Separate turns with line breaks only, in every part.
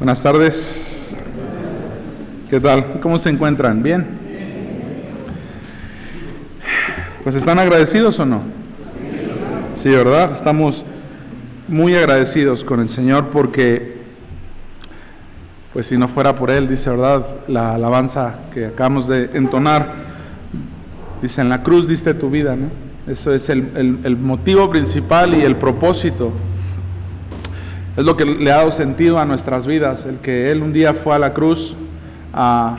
Buenas tardes. ¿Qué tal? ¿Cómo se encuentran? ¿Bien? Pues ¿están agradecidos o no? Sí, ¿verdad? Estamos muy agradecidos con el Señor porque, pues si no fuera por Él, dice, ¿verdad? La alabanza que acabamos de entonar, dice, en la cruz diste tu vida, ¿no? Eso es el motivo principal y el propósito. Es lo que le ha dado sentido a nuestras vidas, el que Él un día fue a la cruz a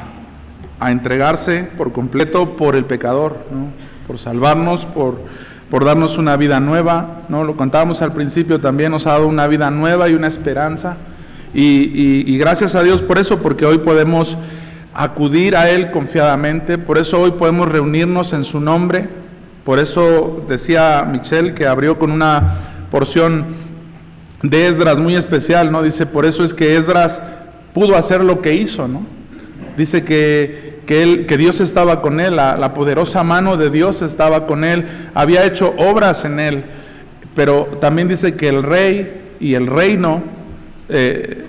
entregarse por completo por el pecador, ¿no? Por salvarnos, por darnos una vida nueva, ¿no? Lo contábamos al principio también, nos ha dado una vida nueva y una esperanza, y gracias a Dios por eso, porque hoy podemos acudir a Él confiadamente, por eso hoy podemos reunirnos en su nombre. Por eso decía Michelle que abrió con una porción de Esdras muy especial, ¿no? Dice, por eso es que Esdras pudo hacer lo que hizo, ¿no? Dice que Dios estaba con él, la poderosa mano de Dios estaba con él, había hecho obras en él, pero también dice que el rey y el reino, el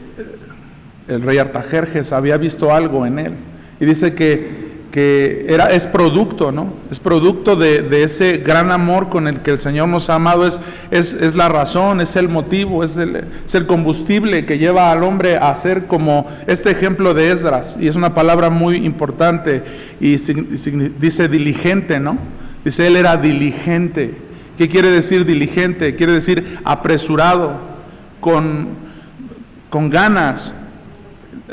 rey Artajerjes había visto algo en él, y dice que es producto, ¿no? Es producto de ese gran amor con el que el Señor nos ha amado, es la razón, es el motivo, es el combustible que lleva al hombre a ser como este ejemplo de Esdras, y es una palabra muy importante, y dice diligente, ¿no? Dice, él era diligente. ¿Qué quiere decir diligente? Quiere decir apresurado, con ganas.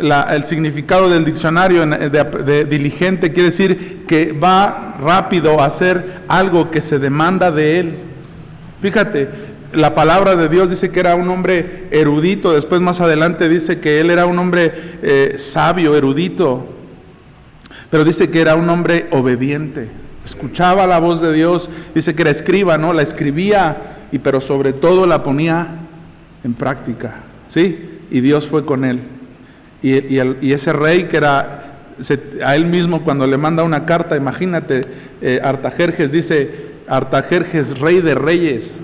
El significado del diccionario de diligente quiere decir que va rápido a hacer algo que se demanda de él. Fíjate, la palabra de Dios dice que era un hombre erudito, después más adelante dice que él era un hombre sabio, erudito, pero dice que era un hombre obediente, escuchaba la voz de Dios, dice que era escriba, ¿no? La escribía, pero sobre todo la ponía en práctica, ¿sí? Y Dios fue con él. Y ese rey que era, a él mismo cuando le manda una carta, imagínate, Artajerjes, dice, Artajerjes, rey de reyes,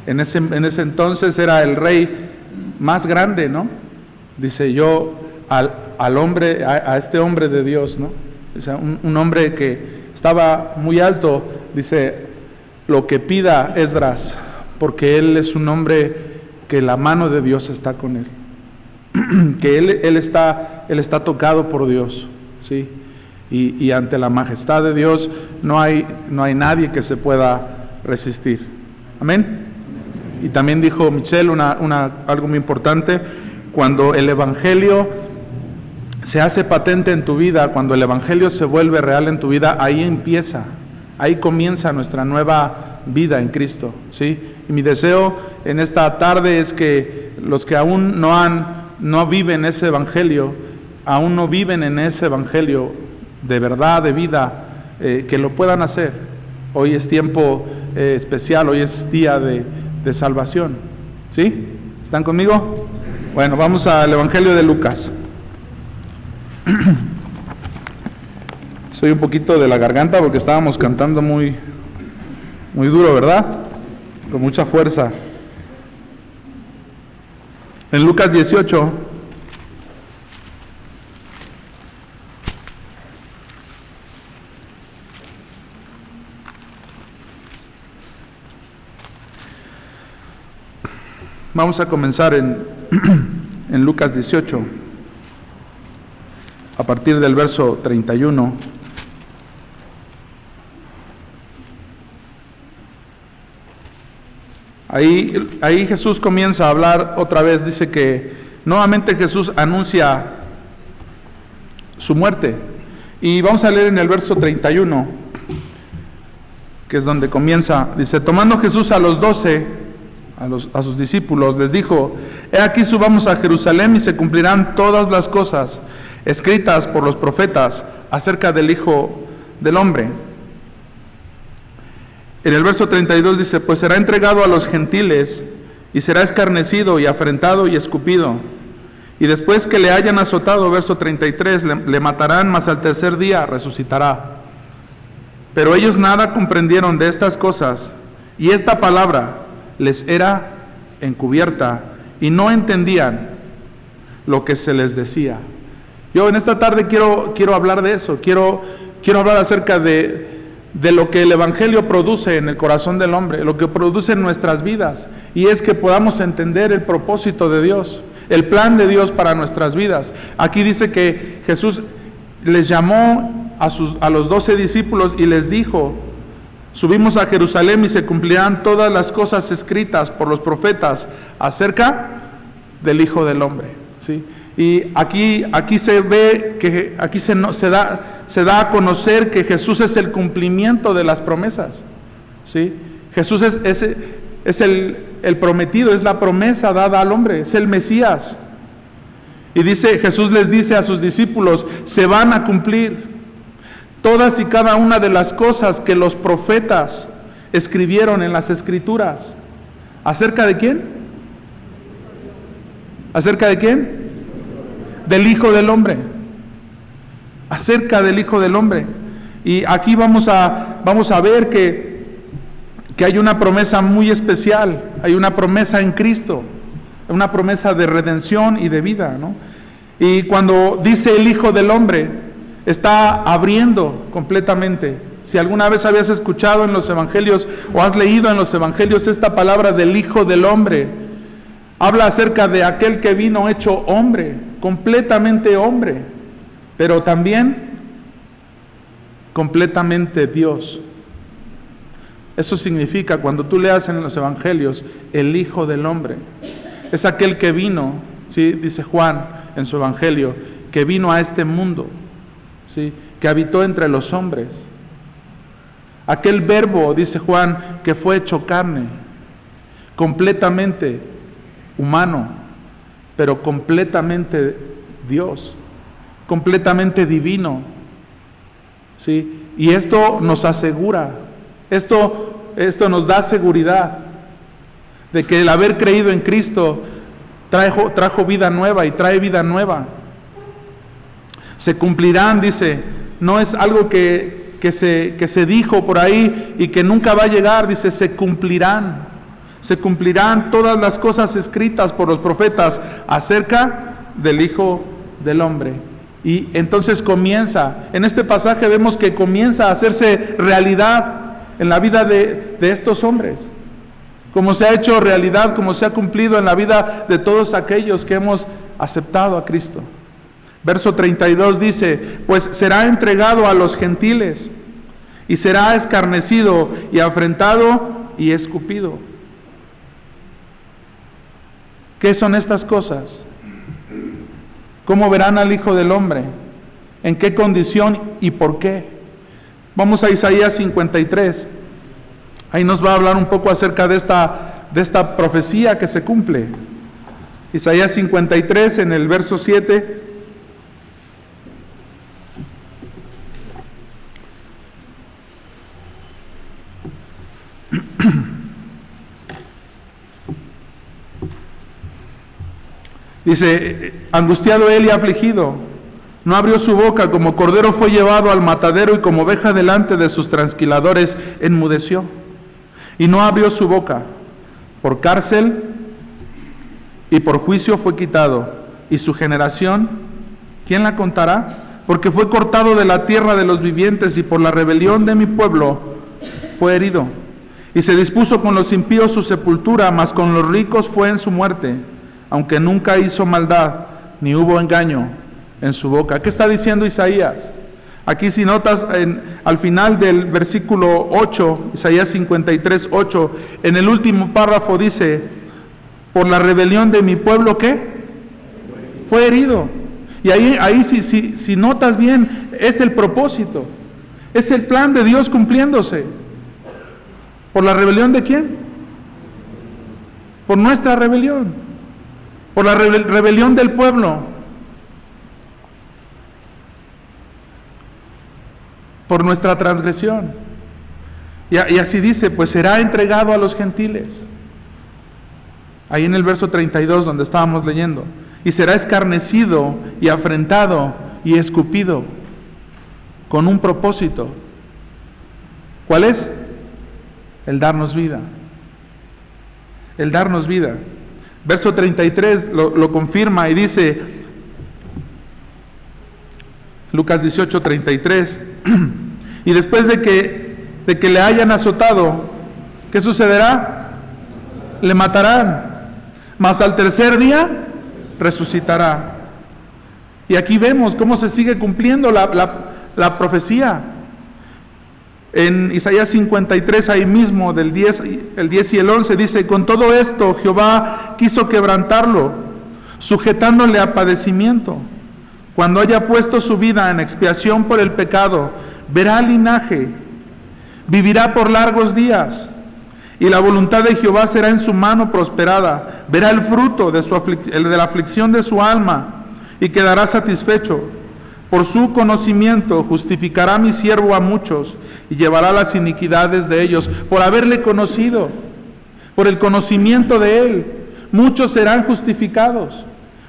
en ese entonces era el rey más grande, ¿no? Dice, yo al hombre, a este hombre de Dios, ¿no? O sea, un hombre que estaba muy alto, dice, lo que pida Esdras, porque él es un hombre que la mano de Dios está con él. Que él está tocado por Dios, ¿sí? Y ante la majestad de Dios no hay nadie que se pueda resistir. Amén. Y también dijo Michelle algo muy importante: cuando el evangelio se hace patente en tu vida, cuando el evangelio se vuelve real en tu vida, ahí comienza nuestra nueva vida en Cristo, ¿sí? Y mi deseo en esta tarde es que los que aún no viven ese evangelio, aún no viven en ese evangelio de verdad, de vida, que lo puedan hacer. Hoy es tiempo especial, hoy es día de salvación, ¿sí? ¿Están conmigo? Bueno, vamos al evangelio de Lucas. Soy un poquito de la garganta porque estábamos cantando muy duro, ¿verdad? Con mucha fuerza. En Lucas 18, vamos a comenzar en Lucas 18, a partir del verso 31. Ahí Jesús comienza a hablar otra vez, dice que nuevamente Jesús anuncia su muerte. Y vamos a leer en el verso 31, que es donde comienza. Dice, tomando Jesús a los 12, a sus discípulos, les dijo, he aquí subamos a Jerusalén y se cumplirán todas las cosas escritas por los profetas acerca del Hijo del Hombre. En el verso 32 dice, pues será entregado a los gentiles y será escarnecido y afrentado y escupido. Y después que le hayan azotado, verso 33, le matarán, mas al tercer día resucitará. Pero ellos nada comprendieron de estas cosas, y esta palabra les era encubierta, y no entendían, lo que se les decía. Yo en esta tarde quiero hablar de eso, quiero hablar acerca de lo que el Evangelio produce en el corazón del hombre, lo que produce en nuestras vidas, y es que podamos entender el propósito de Dios, el plan de Dios para nuestras vidas. Aquí dice que Jesús les llamó a los 12 discípulos y les dijo: subimos a Jerusalén y se cumplirán todas las cosas escritas por los profetas acerca del Hijo del Hombre, ¿sí? Y aquí se ve que aquí se da a conocer que Jesús es el cumplimiento de las promesas, ¿sí? Jesús es el prometido, es la promesa dada al hombre, es el Mesías. Y Jesús les dice a sus discípulos: se van a cumplir todas y cada una de las cosas que los profetas escribieron en las Escrituras. ¿Acerca de quién? ¿Acerca de quién? Del Hijo del Hombre. Acerca del Hijo del Hombre. Y aquí vamos a ver que hay una promesa muy especial. Hay una promesa en Cristo, una promesa de redención y de vida, ¿no? Y cuando dice el Hijo del Hombre, está abriendo completamente. Si alguna vez habías escuchado en los evangelios o has leído en los evangelios esta palabra del Hijo del Hombre, habla acerca de aquel que vino hecho hombre, completamente hombre, pero también completamente Dios. Eso significa, cuando tú leas en los evangelios, el Hijo del Hombre es aquel que vino, ¿sí? Dice Juan en su evangelio, que vino a este mundo, ¿sí? Que habitó entre los hombres. Aquel verbo, dice Juan, que fue hecho carne, completamente humano, pero completamente Dios, completamente divino, ¿sí? Y esto nos asegura, esto nos da seguridad de que el haber creído en Cristo trajo vida nueva y trae vida nueva. Se cumplirán, dice, no es algo que se dijo por ahí y que nunca va a llegar, dice, se cumplirán todas las cosas escritas por los profetas acerca del Hijo del Hombre. Y entonces en este pasaje vemos que comienza a hacerse realidad en la vida de estos hombres, como se ha hecho realidad, como se ha cumplido en la vida de todos aquellos que hemos aceptado a Cristo. Verso 32 dice: pues será entregado a los gentiles, y será escarnecido, y afrentado, y escupido. ¿Qué son estas cosas? ¿Cómo verán al Hijo del Hombre? ¿En qué condición y por qué? Vamos a Isaías 53. Ahí nos va a hablar un poco acerca de esta profecía que se cumple. Isaías 53, en el verso 7. Dice: angustiado él y afligido, no abrió su boca, como cordero fue llevado al matadero, y como oveja delante de sus trasquiladores enmudeció, y no abrió su boca. Por cárcel y por juicio fue quitado, y su generación, ¿quién la contará? Porque fue cortado de la tierra de los vivientes, y por la rebelión de mi pueblo fue herido. Y se dispuso con los impíos su sepultura, mas con los ricos fue en su muerte, aunque nunca hizo maldad, ni hubo engaño en su boca. ¿Qué está diciendo Isaías? Aquí, si notas, al final del versículo 8, Isaías 53, 8, en el último párrafo dice: por la rebelión de mi pueblo, ¿qué? Fue herido. Y ahí si notas bien, es el propósito, es el plan de Dios cumpliéndose. ¿Por la rebelión de quién? Por nuestra rebelión, por la rebelión del pueblo, por nuestra transgresión. Y así dice: pues será entregado a los gentiles. Ahí en el verso 32 donde estábamos leyendo: y será escarnecido y afrentado y escupido, con un propósito. ¿Cuál es? El darnos vida. El darnos vida. Verso 33 lo confirma y dice, Lucas 18:33, y después de que le hayan azotado, ¿qué sucederá? Le matarán, mas al tercer día resucitará. Y aquí vemos cómo se sigue cumpliendo la profecía. En Isaías 53, ahí mismo, el 10 y el 11, dice, con todo esto Jehová quiso quebrantarlo, sujetándole a padecimiento. Cuando haya puesto su vida en expiación por el pecado, verá linaje, vivirá por largos días, y la voluntad de Jehová será en su mano prosperada. Verá el fruto de la aflicción de su alma, y quedará satisfecho. Por su conocimiento justificará mi siervo a muchos, y llevará las iniquidades de ellos. Por haberle conocido, por el conocimiento de él, muchos serán justificados,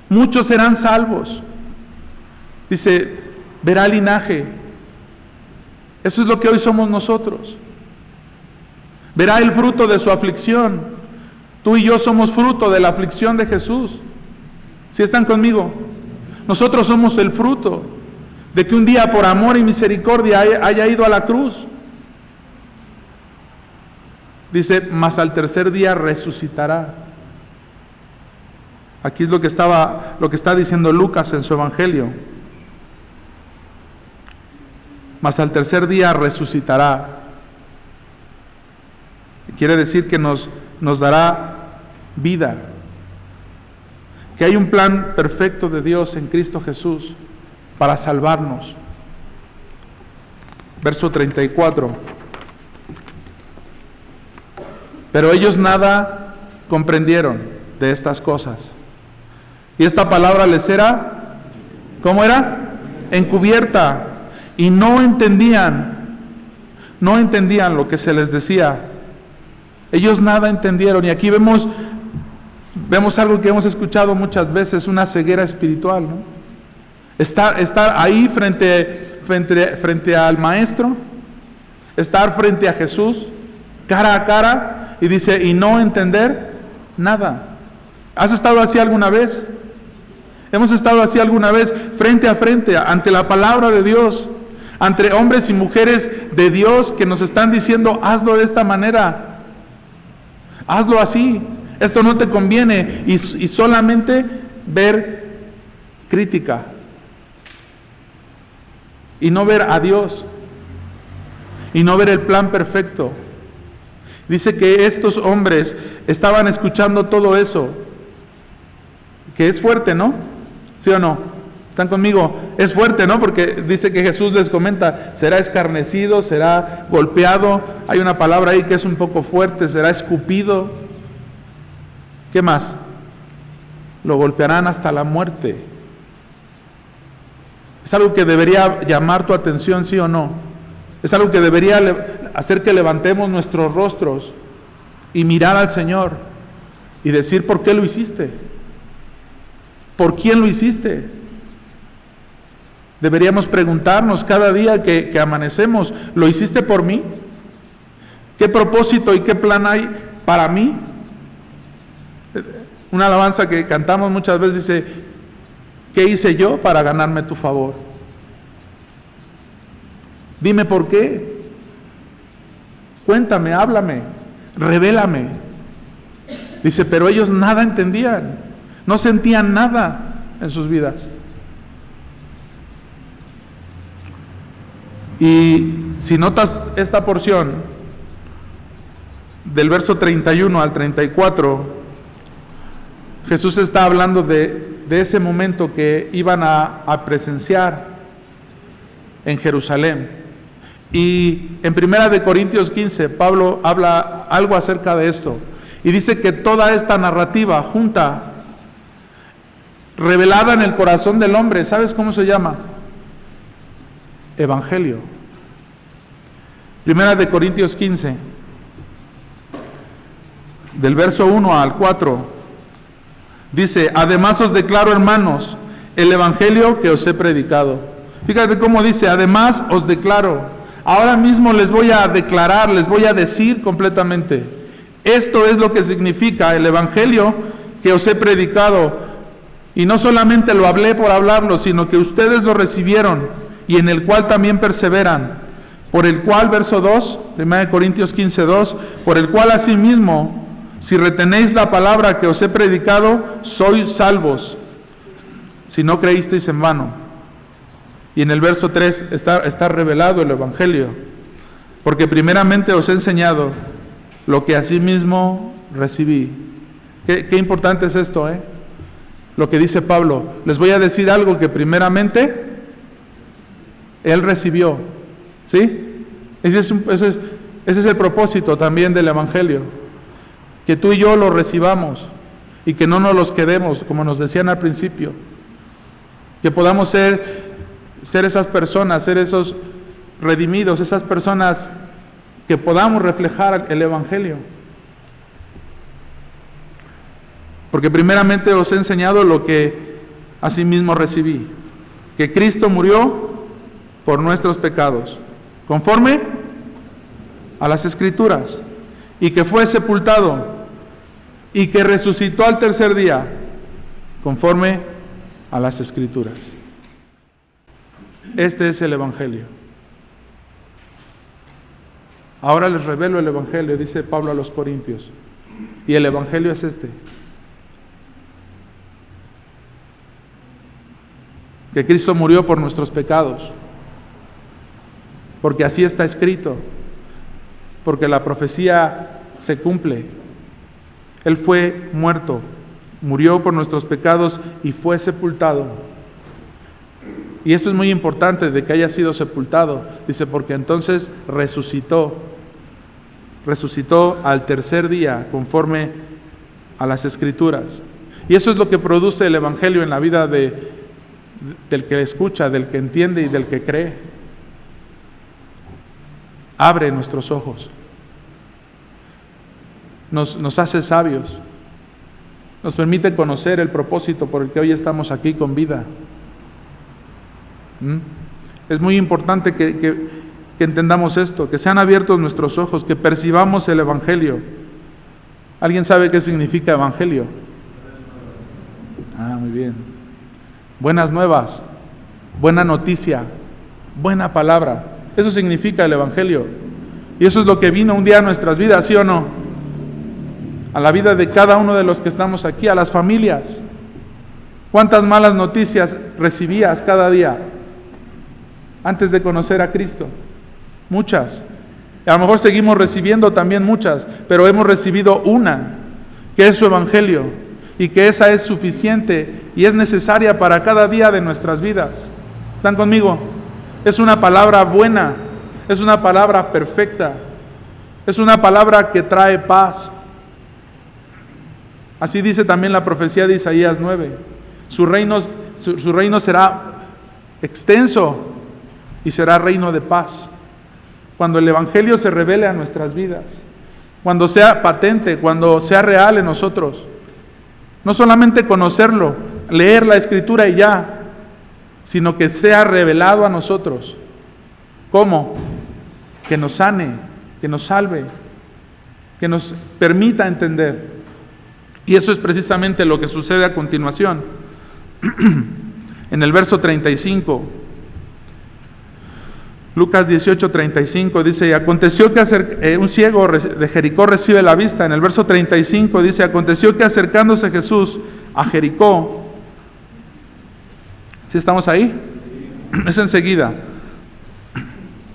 muchos serán salvos. Dice, verá linaje. Eso es lo que hoy somos nosotros. Verá el fruto de su aflicción. Tú y yo somos fruto de la aflicción de Jesús. ¿Sí están conmigo? Nosotros somos el fruto de que un día por amor y misericordia haya ido a la cruz. Dice, mas al tercer día resucitará. Aquí es lo que está diciendo Lucas en su evangelio. Mas al tercer día resucitará. Quiere decir que nos dará vida. Que hay un plan perfecto de Dios en Cristo Jesús para salvarnos. Verso 34. Pero ellos nada comprendieron de estas cosas. Y esta palabra les era, ¿cómo era? Encubierta. Y no entendían lo que se les decía. Ellos nada entendieron. Y aquí vemos algo que hemos escuchado muchas veces, una ceguera espiritual, ¿no? Estar ahí frente al Maestro, estar frente a Jesús, cara a cara, y dice, y no entender nada. ¿Has estado así alguna vez? Hemos estado así alguna vez, frente a frente, ante la palabra de Dios, ante hombres y mujeres de Dios que nos están diciendo, hazlo de esta manera, hazlo así, esto no te conviene, y solamente ver crítica, y no ver a Dios, y no ver el plan perfecto. Dice que estos hombres estaban escuchando todo eso, que es fuerte, ¿no? ¿Sí o no? ¿Están conmigo? Es fuerte, ¿no? Porque dice que Jesús les comenta, será escarnecido, será golpeado. Hay una palabra ahí que es un poco fuerte, será escupido. ¿Qué más? Lo golpearán hasta la muerte. ¿Es algo que debería llamar tu atención, sí o no? Es algo que debería hacer que levantemos nuestros rostros y mirar al Señor y decir, ¿por qué lo hiciste? ¿Por quién lo hiciste? Deberíamos preguntarnos cada día que amanecemos, ¿lo hiciste por mí? ¿Qué propósito y qué plan hay para mí? Una alabanza que cantamos muchas veces dice, ¿qué hice yo para ganarme tu favor? Dime por qué. Cuéntame, háblame, revélame. Dice, pero ellos nada entendían, no sentían nada en sus vidas. Y si notas esta porción, del verso 31 al 34, Jesús está hablando de ese momento que iban a presenciar en Jerusalén. Y en 1 Corintios 15, Pablo habla algo acerca de esto. Y dice que toda esta narrativa junta, revelada en el corazón del hombre, ¿sabes cómo se llama? Evangelio. 1 Corintios 15, del verso 1 al 4, dice, además os declaro, hermanos, el evangelio que os he predicado. Fíjate cómo dice, además os declaro. Ahora mismo les voy a declarar, les voy a decir completamente. Esto es lo que significa el evangelio que os he predicado, y no solamente lo hablé por hablarlo, sino que ustedes lo recibieron, y en el cual también perseveran, por el cual, verso 2, 1 Corintios 15:2, por el cual asimismo, si retenéis la palabra que os he predicado, sois salvos, si no creísteis en vano. Y en el verso 3 está revelado el Evangelio, porque primeramente os he enseñado lo que asimismo recibí. Qué importante es esto, lo que dice Pablo. Les voy a decir algo que primeramente él recibió, ¿sí? Ese es el propósito también del Evangelio, que tú y yo lo recibamos y que no nos los quedemos, como nos decían al principio, que podamos ser esas personas, ser esos redimidos, esas personas que podamos reflejar el Evangelio. Porque primeramente os he enseñado lo que asimismo recibí, que Cristo murió por nuestros pecados, conforme a las Escrituras, y que fue sepultado, y que resucitó al tercer día, conforme a las Escrituras. Este es el Evangelio. Ahora les revelo el Evangelio, dice Pablo a los Corintios, y el Evangelio es este: que Cristo murió por nuestros pecados, porque así está escrito, porque la profecía se cumple. Él fue muerto, murió por nuestros pecados y fue sepultado. Y esto es muy importante, de que haya sido sepultado. Dice, porque entonces resucitó al tercer día, conforme a las Escrituras. Y eso es lo que produce el Evangelio en la vida del que escucha, del que entiende y del que cree. Abre nuestros ojos, nos hace sabios, nos permite conocer el propósito por el que hoy estamos aquí con vida. Es muy importante que entendamos esto, que sean abiertos nuestros ojos, que percibamos el Evangelio. ¿Alguien sabe qué significa Evangelio? Muy bien. Buenas nuevas, buena noticia, buena palabra. Eso significa el Evangelio. Y eso es lo que vino un día a nuestras vidas, ¿sí o no? A la vida de cada uno de los que estamos aquí, a las familias. ¿Cuántas malas noticias recibías cada día antes de conocer a Cristo? Muchas. Y a lo mejor seguimos recibiendo también muchas, pero hemos recibido una, que es su Evangelio, y que esa es suficiente y es necesaria para cada día de nuestras vidas. ¿Están conmigo? Es una palabra buena, es una palabra perfecta, es una palabra que trae paz. Así dice también la profecía de Isaías 9. Su reino será extenso y será reino de paz. Cuando el Evangelio se revele a nuestras vidas, cuando sea patente, cuando sea real en nosotros. No solamente conocerlo, leer la Escritura y ya, sino que sea revelado a nosotros. ¿Cómo? Que nos sane, que nos salve, que nos permita entender. Y eso es precisamente lo que sucede a continuación. En el verso 35, Lucas 18:35 dice, y aconteció que un ciego de Jericó recibe la vista. En el verso 35 dice, aconteció que acercándose Jesús a Jericó, ¿sí estamos ahí? Es enseguida.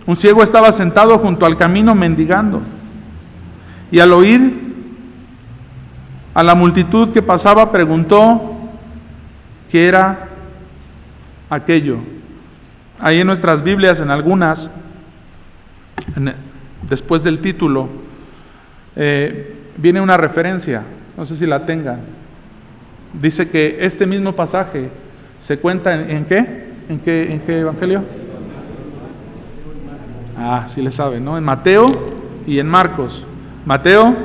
Un ciego estaba sentado junto al camino mendigando, y al oír a la multitud que pasaba, preguntó qué era aquello. Ahí en nuestras Biblias, en algunas, después del título, viene una referencia, no sé si la tengan. Dice que este mismo pasaje se cuenta ¿en qué? ¿En qué evangelio? Sí le saben, ¿no? En Mateo y en Marcos. Mateo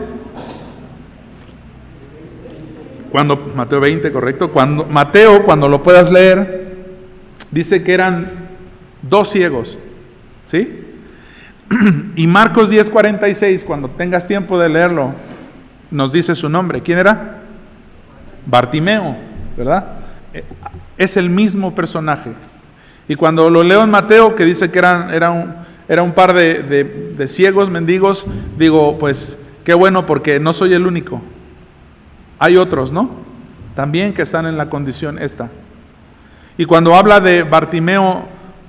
20, correcto. Mateo, cuando lo puedas leer, dice que eran 2 ciegos, ¿sí? Y Marcos 10:46, cuando tengas tiempo de leerlo, nos dice su nombre. ¿Quién era? Bartimeo, ¿verdad? Es el mismo personaje. Y cuando lo leo en Mateo, que dice que era un par de ciegos, mendigos, digo, pues qué bueno, porque no soy el único. Hay otros, ¿no? También que están en la condición esta. Y cuando habla de Bartimeo,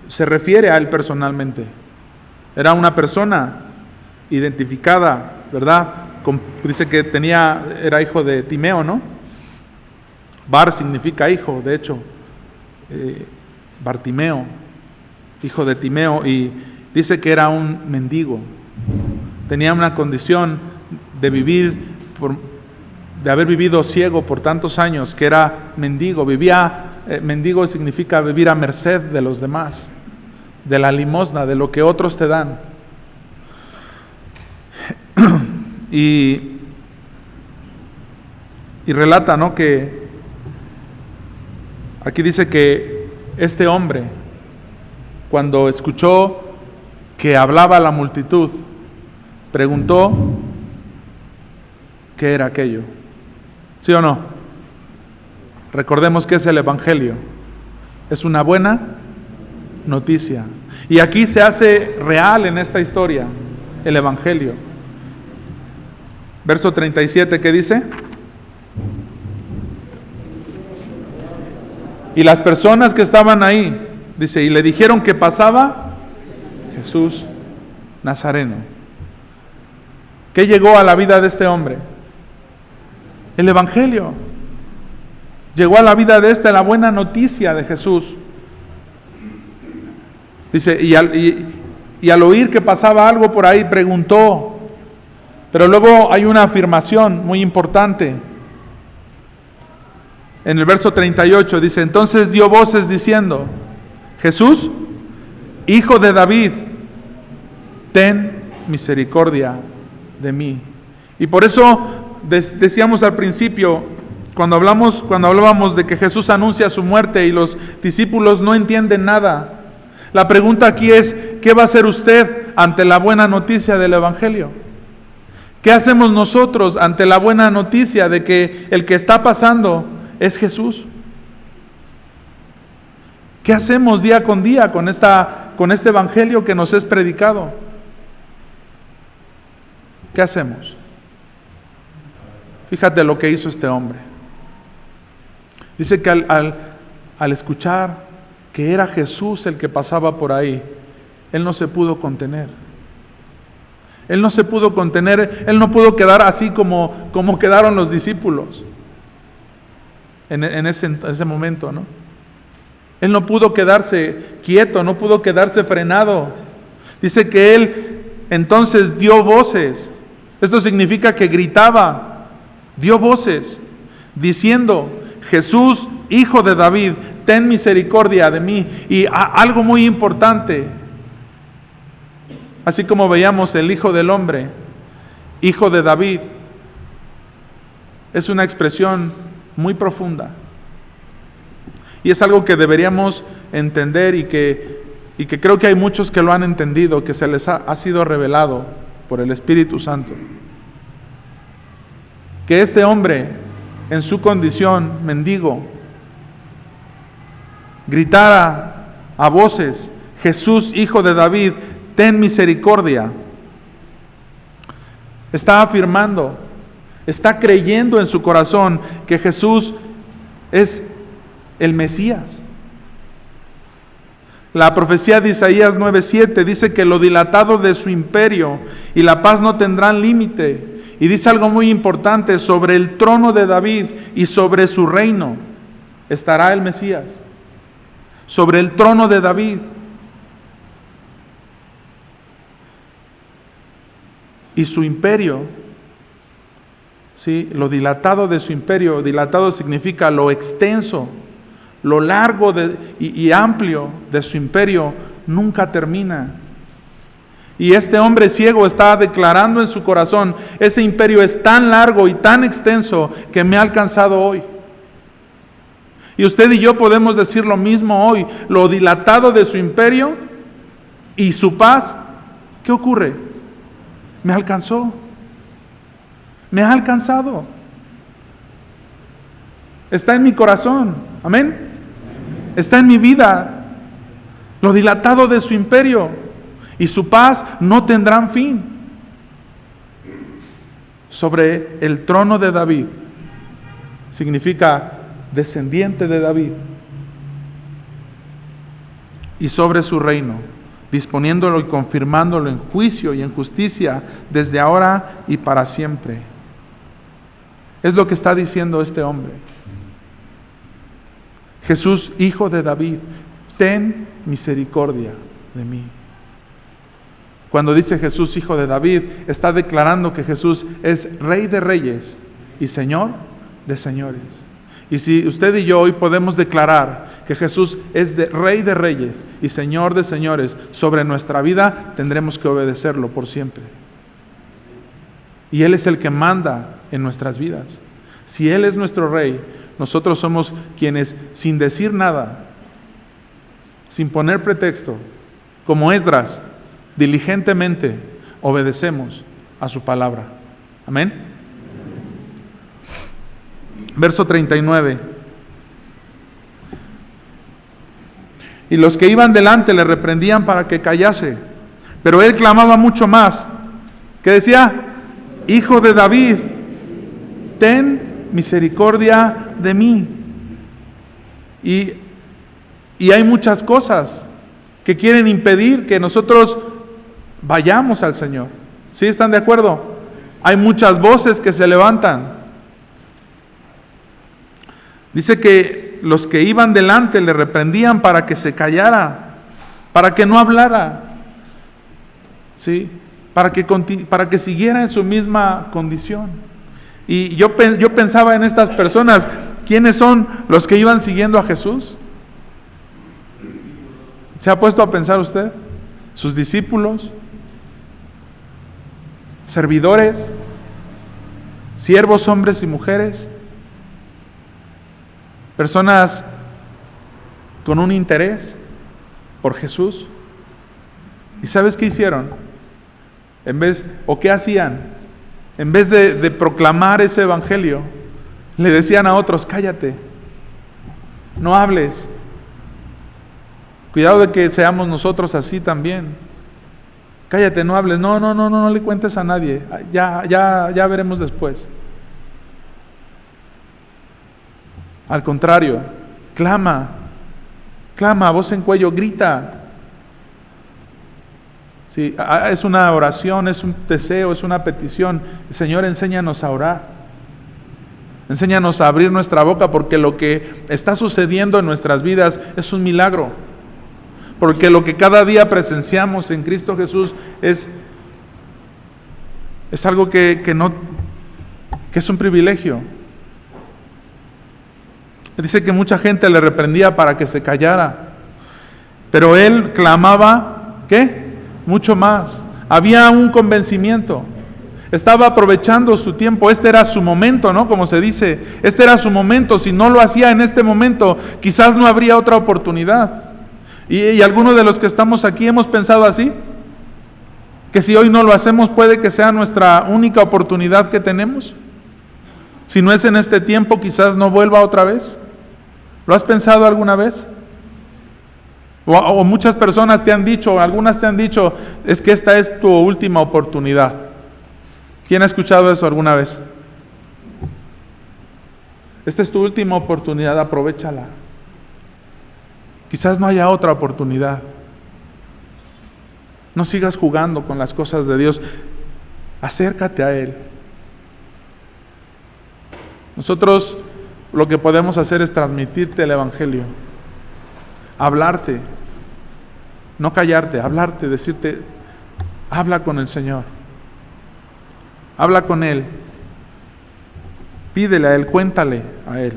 se refiere a él personalmente. Era una persona identificada, ¿verdad? Dice que era hijo de Timeo, ¿no? Bar significa hijo, de hecho. Bartimeo, hijo de Timeo, y dice que era un mendigo. Tenía una condición de de haber vivido ciego por tantos años, que era mendigo. Mendigo significa vivir a merced de los demás, de la limosna, de lo que otros te dan. Y relata, ¿no?, que aquí dice que este hombre, cuando escuchó que hablaba la multitud, preguntó qué era aquello. ¿Sí o no? Recordemos que es el Evangelio. Es una buena noticia. Y aquí se hace real en esta historia el Evangelio. Verso 37, ¿qué dice? Y las personas que estaban ahí, dice, y le dijeron que pasaba Jesús Nazareno. ¿Qué llegó a la vida de este hombre? El Evangelio. Llegó a la vida de la buena noticia de Jesús. Dice, y al oír que pasaba algo por ahí, preguntó. Pero luego hay una afirmación muy importante. En el verso 38 dice, entonces dio voces diciendo, Jesús, hijo de David, ten misericordia de mí. Y por eso decíamos al principio, cuando hablábamos de que Jesús anuncia su muerte y los discípulos no entienden nada. La pregunta aquí es, ¿qué va a hacer usted ante la buena noticia del Evangelio? ¿Qué hacemos nosotros ante la buena noticia de que el que está pasando es Jesús? ¿Qué hacemos día con día con este Evangelio que nos es predicado? ¿Qué hacemos? Fíjate lo que hizo este hombre. Dice que al escuchar que era Jesús el que pasaba por ahí, él no se pudo contener. Él no se pudo contener, él no pudo quedar así como quedaron los discípulos en ese momento, ¿no? Él no pudo quedarse quieto, no pudo quedarse frenado. Dice que él entonces dio voces. Esto significa que gritaba, dio voces, diciendo, Jesús, hijo de David, ten misericordia de mí. Y algo muy importante, así como veíamos el Hijo del Hombre, Hijo de David, es una expresión muy profunda. Y es algo que deberíamos entender y que creo que hay muchos que lo han entendido, que se les ha sido revelado por el Espíritu Santo. Que este hombre, en su condición mendigo, gritara a voces, Jesús, hijo de David, ten misericordia. Está afirmando, está creyendo en su corazón que Jesús es el Mesías. La profecía de Isaías 9:7 dice que lo dilatado de su imperio y la paz no tendrán límite. Y dice algo muy importante, sobre el trono de David y sobre su reino estará el Mesías. Sobre el trono de David. Y su imperio, ¿sí? Lo dilatado de su imperio, dilatado significa lo extenso, lo largo y amplio de su imperio nunca termina. Y este hombre ciego está declarando en su corazón, ese imperio es tan largo y tan extenso que me ha alcanzado hoy. Y usted y yo podemos decir lo mismo hoy, lo dilatado de su imperio y su paz, ¿qué ocurre? Me alcanzó, me ha alcanzado. está en mi corazón. Amén. Está en mi vida. Lo dilatado de su imperio y su paz no tendrán fin. Sobre el trono de David, significa descendiente de David, y sobre su reino, disponiéndolo y confirmándolo en juicio y en justicia desde ahora y para siempre. Es lo que está diciendo este hombre. Jesús, hijo de David, ten misericordia de mí. Cuando dice Jesús, hijo de David, está declarando que Jesús es Rey de reyes y Señor de señores. Y si usted y yo hoy podemos declarar que Jesús es Rey de reyes y Señor de señores sobre nuestra vida, tendremos que obedecerlo por siempre. Y Él es el que manda en nuestras vidas. Si Él es nuestro Rey, nosotros somos quienes, sin decir nada, sin poner pretexto, como Esdras, diligentemente obedecemos a su palabra. Amén. Verso 39. Y los que iban delante le reprendían para que callase, pero él clamaba mucho más. ¿Qué decía? Hijo de David, ten misericordia de mí. Y hay muchas cosas que quieren impedir que nosotros vayamos al Señor. ¿Sí están de acuerdo? Hay muchas voces que se levantan. Dice que los que iban delante le reprendían para que se callara, para que no hablara, ¿sí? Para que siguiera en su misma condición. Y yo pensaba en estas personas. ¿Quiénes son los que iban siguiendo a Jesús? ¿Se ha puesto a pensar usted? Sus discípulos, servidores, siervos, hombres y mujeres, personas con un interés por Jesús. ¿Y sabes qué hicieron? ¿Qué hacían? En vez de proclamar ese evangelio, le decían a otros: cállate, no hables. Cuidado de que seamos nosotros así también. Cállate, no hables, no le cuentes a nadie, ya veremos después. Al contrario, clama a voz en cuello, grita. Sí, es una oración, es un deseo, es una petición. Señor, enséñanos a orar. Enséñanos a abrir nuestra boca, porque lo que está sucediendo en nuestras vidas es un milagro. Porque lo que cada día presenciamos en Cristo Jesús es algo que es un privilegio. Dice que mucha gente le reprendía para que se callara, pero él clamaba, ¿qué? Mucho más. Había un convencimiento. Estaba aprovechando su tiempo. Este era su momento, ¿no? Como se dice, este era su momento. Si no lo hacía en este momento, quizás no habría otra oportunidad. Y algunos de los que estamos aquí hemos pensado así, que si hoy no lo hacemos puede que sea nuestra única oportunidad que tenemos. Si no es en este tiempo, quizás no vuelva otra vez. ¿Lo has pensado alguna vez? O muchas personas te han dicho, algunas te han dicho, es que esta es tu última oportunidad. ¿Quién ha escuchado eso alguna vez? Esta es tu última oportunidad, aprovéchala. Quizás no haya otra oportunidad. No sigas jugando con las cosas de Dios. Acércate a Él. Nosotros lo que podemos hacer es transmitirte el Evangelio. Hablarte. No callarte, hablarte, decirte, habla con el Señor. Habla con Él. Pídele a Él, cuéntale a Él.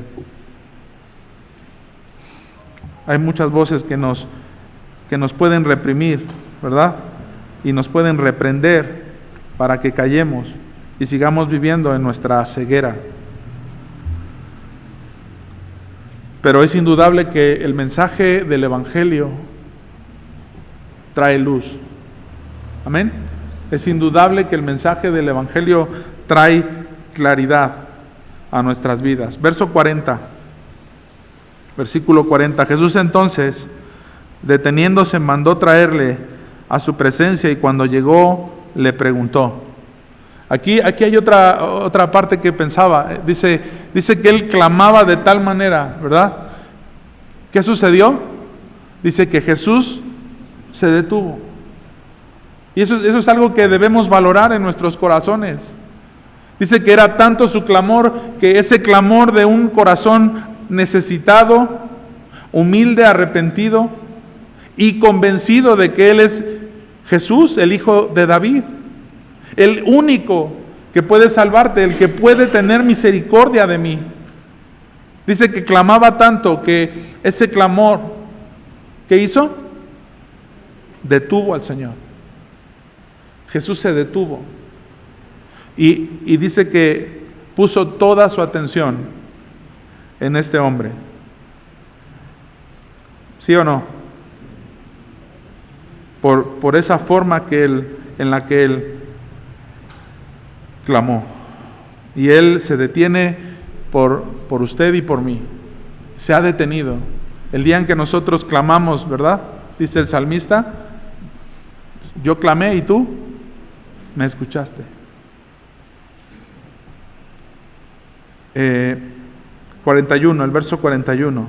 Hay muchas voces que nos pueden reprimir, ¿verdad? Y nos pueden reprender para que callemos y sigamos viviendo en nuestra ceguera. Pero es indudable que el mensaje del Evangelio trae luz. Amén. Es indudable que el mensaje del Evangelio trae claridad a nuestras vidas. Verso 40. Versículo 40. Jesús entonces, deteniéndose, mandó traerle a su presencia, y cuando llegó, le preguntó. Aquí hay otra parte que pensaba. Dice que él clamaba de tal manera, ¿verdad? ¿Qué sucedió? Dice que Jesús se detuvo. Y eso es algo que debemos valorar en nuestros corazones. Dice que era tanto su clamor, que ese clamor de un corazón necesitado, humilde, arrepentido y convencido de que Él es Jesús, el Hijo de David, el único que puede salvarte, el que puede tener misericordia de mí. Dice que clamaba tanto que ese clamor, ¿qué hizo? Detuvo al Señor. Jesús se detuvo y dice que puso toda su atención en este hombre. ¿Sí o no? Por esa forma en la que él clamó. Y él se detiene por usted y por mí. Se ha detenido. El día en que nosotros clamamos, ¿verdad? Dice el salmista, yo clamé y tú me escuchaste. 41, el verso 41.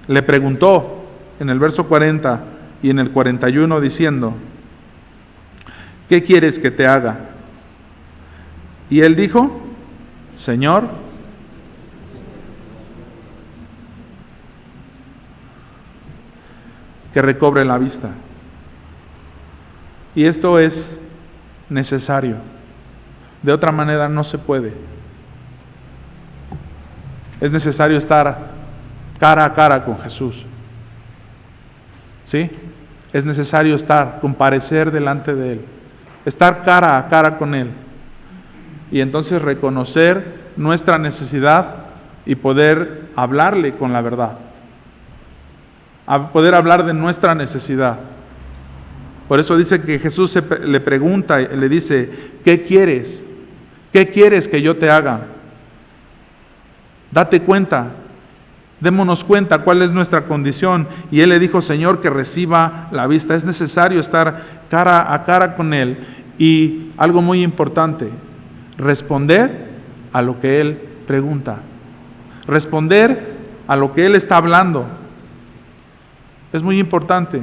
Le preguntó en el verso 40 y en el 41 diciendo, ¿qué quieres que te haga? Y él dijo, Señor, que recobre la vista. Y esto es necesario. De otra manera no se puede. Es necesario estar cara a cara con Jesús. ¿Sí? Es necesario comparecer delante de Él. Estar cara a cara con Él. Y entonces reconocer nuestra necesidad y poder hablarle con la verdad. A poder hablar de nuestra necesidad. Por eso dice que Jesús le pregunta y le dice, ¿qué quieres? ¿Qué quieres que yo te haga? Date cuenta, démonos cuenta cuál es nuestra condición. Y él le dijo, Señor, que reciba la vista. Es necesario estar cara a cara con Él. Y algo muy importante, responder a lo que Él pregunta. Responder a lo que Él está hablando. Es muy importante.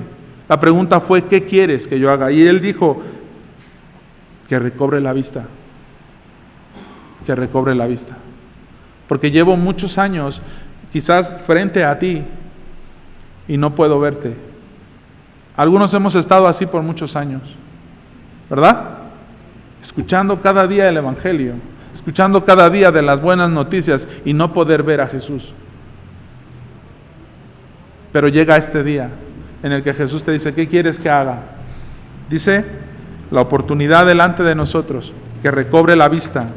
La pregunta fue, ¿qué quieres que yo haga? Y Él dijo, que recobre la vista. Que recobre la vista. Porque llevo muchos años quizás frente a ti y no puedo verte. Algunos hemos estado así por muchos años, ¿verdad? Escuchando cada día el Evangelio, escuchando cada día de las buenas noticias y no poder ver a Jesús. Pero llega este día en el que Jesús te dice, ¿qué quieres que haga? Dice, la oportunidad delante de nosotros, que recobre la vista.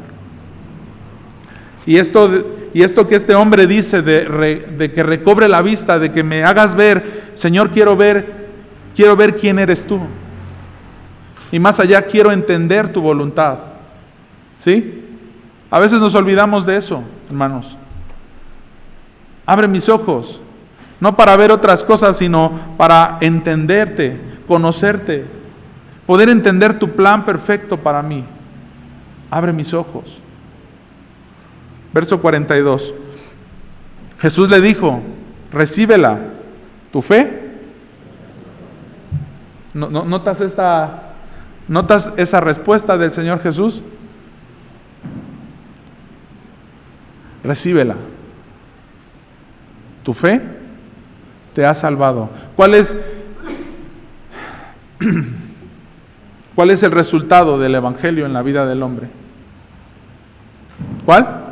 Y esto que este hombre dice de que recobre la vista, de que me hagas ver, Señor, quiero ver quién eres tú. Y más allá, quiero entender tu voluntad. ¿Sí? A veces nos olvidamos de eso, hermanos. Abre mis ojos, no para ver otras cosas, sino para entenderte, conocerte, poder entender tu plan perfecto para mí. Abre mis ojos. Verso 42. Jesús le dijo, recíbela. ¿Tu fe? ¿Notas esa respuesta del Señor Jesús? Recíbela. Tu fe te ha salvado. ¿Cuál es el resultado del Evangelio en la vida del hombre? ¿Cuál?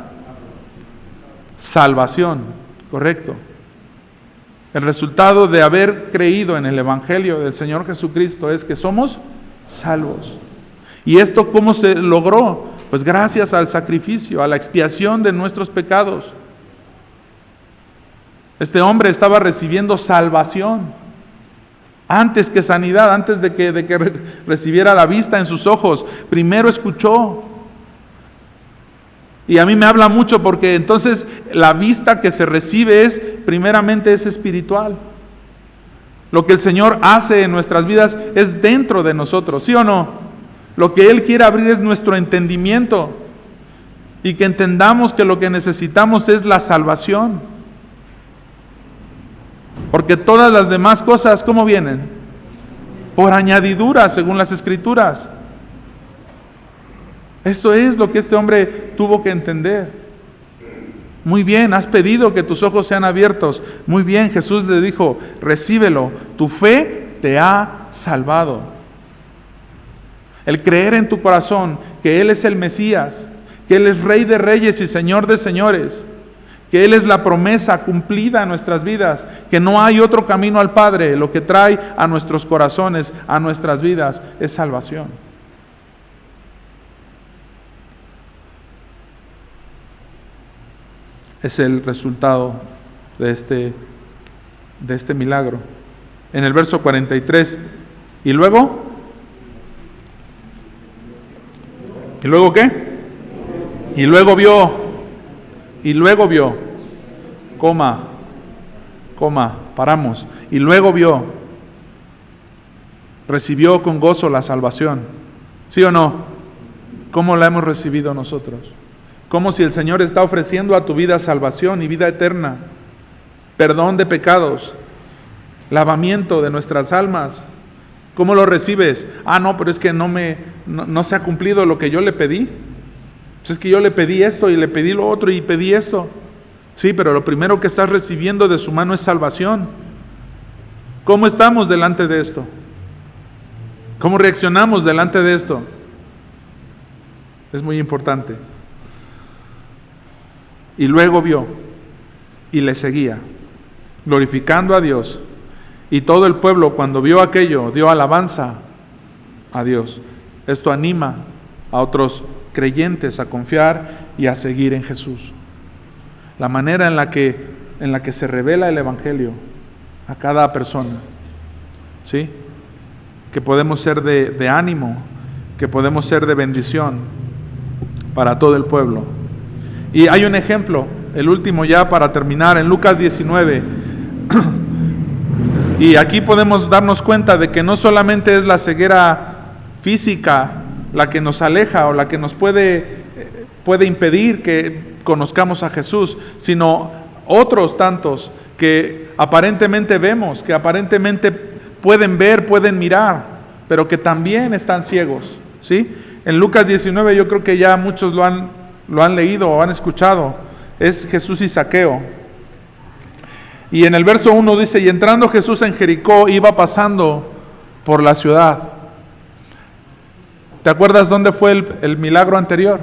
Salvación, correcto. El resultado de haber creído en el Evangelio del Señor Jesucristo es que somos salvos. ¿Y esto cómo se logró? Pues gracias al sacrificio, a la expiación de nuestros pecados. Este hombre estaba recibiendo salvación antes que sanidad, antes de que recibiera la vista en sus ojos. Primero escuchó Y a mí me habla mucho porque entonces la vista que se recibe primeramente es espiritual. Lo que el Señor hace en nuestras vidas es dentro de nosotros, ¿sí o no? Lo que Él quiere abrir es nuestro entendimiento y que entendamos que lo que necesitamos es la salvación. Porque todas las demás cosas, ¿cómo vienen? Por añadidura, según las Escrituras. Esto es lo que este hombre tuvo que entender. Muy bien, has pedido que tus ojos sean abiertos. Muy bien, Jesús le dijo, recíbelo, tu fe te ha salvado. El creer en tu corazón que Él es el Mesías, que Él es Rey de Reyes y Señor de Señores, que Él es la promesa cumplida en nuestras vidas, que no hay otro camino al Padre, lo que trae a nuestros corazones, a nuestras vidas, es salvación. Es el resultado de este milagro. En el verso 43, ¿y luego? ¿Y luego qué? Y luego vio, paramos, y luego vio, recibió con gozo la salvación, ¿sí o no? ¿Cómo la hemos recibido nosotros? Como si el Señor está ofreciendo a tu vida salvación y vida eterna, perdón de pecados, lavamiento de nuestras almas. ¿Cómo lo recibes? No, pero es que no se ha cumplido lo que yo le pedí. Pues es que yo le pedí esto y le pedí lo otro y pedí esto. Sí, pero lo primero que estás recibiendo de su mano es salvación. ¿Cómo estamos delante de esto? ¿Cómo reaccionamos delante de esto? Es muy importante. Y luego vio y le seguía, glorificando a Dios. Y todo el pueblo, cuando vio aquello, dio alabanza a Dios. Esto anima a otros creyentes a confiar y a seguir en Jesús. La manera en la que se revela el Evangelio a cada persona, ¿sí? Que podemos ser de ánimo, que podemos ser de bendición para todo el pueblo. Y hay un ejemplo, el último ya para terminar, en Lucas 19. Y aquí podemos darnos cuenta de que no solamente es la ceguera física la que nos aleja o la que nos puede impedir que conozcamos a Jesús, sino otros tantos que aparentemente vemos, que aparentemente pueden ver, pueden mirar, pero que también están ciegos, ¿sí? En Lucas 19 yo creo que ya muchos lo han leído o han escuchado, es Jesús y Zaqueo. Y en el verso 1 dice, y entrando Jesús en Jericó, iba pasando por la ciudad. ¿Te acuerdas dónde fue el milagro anterior?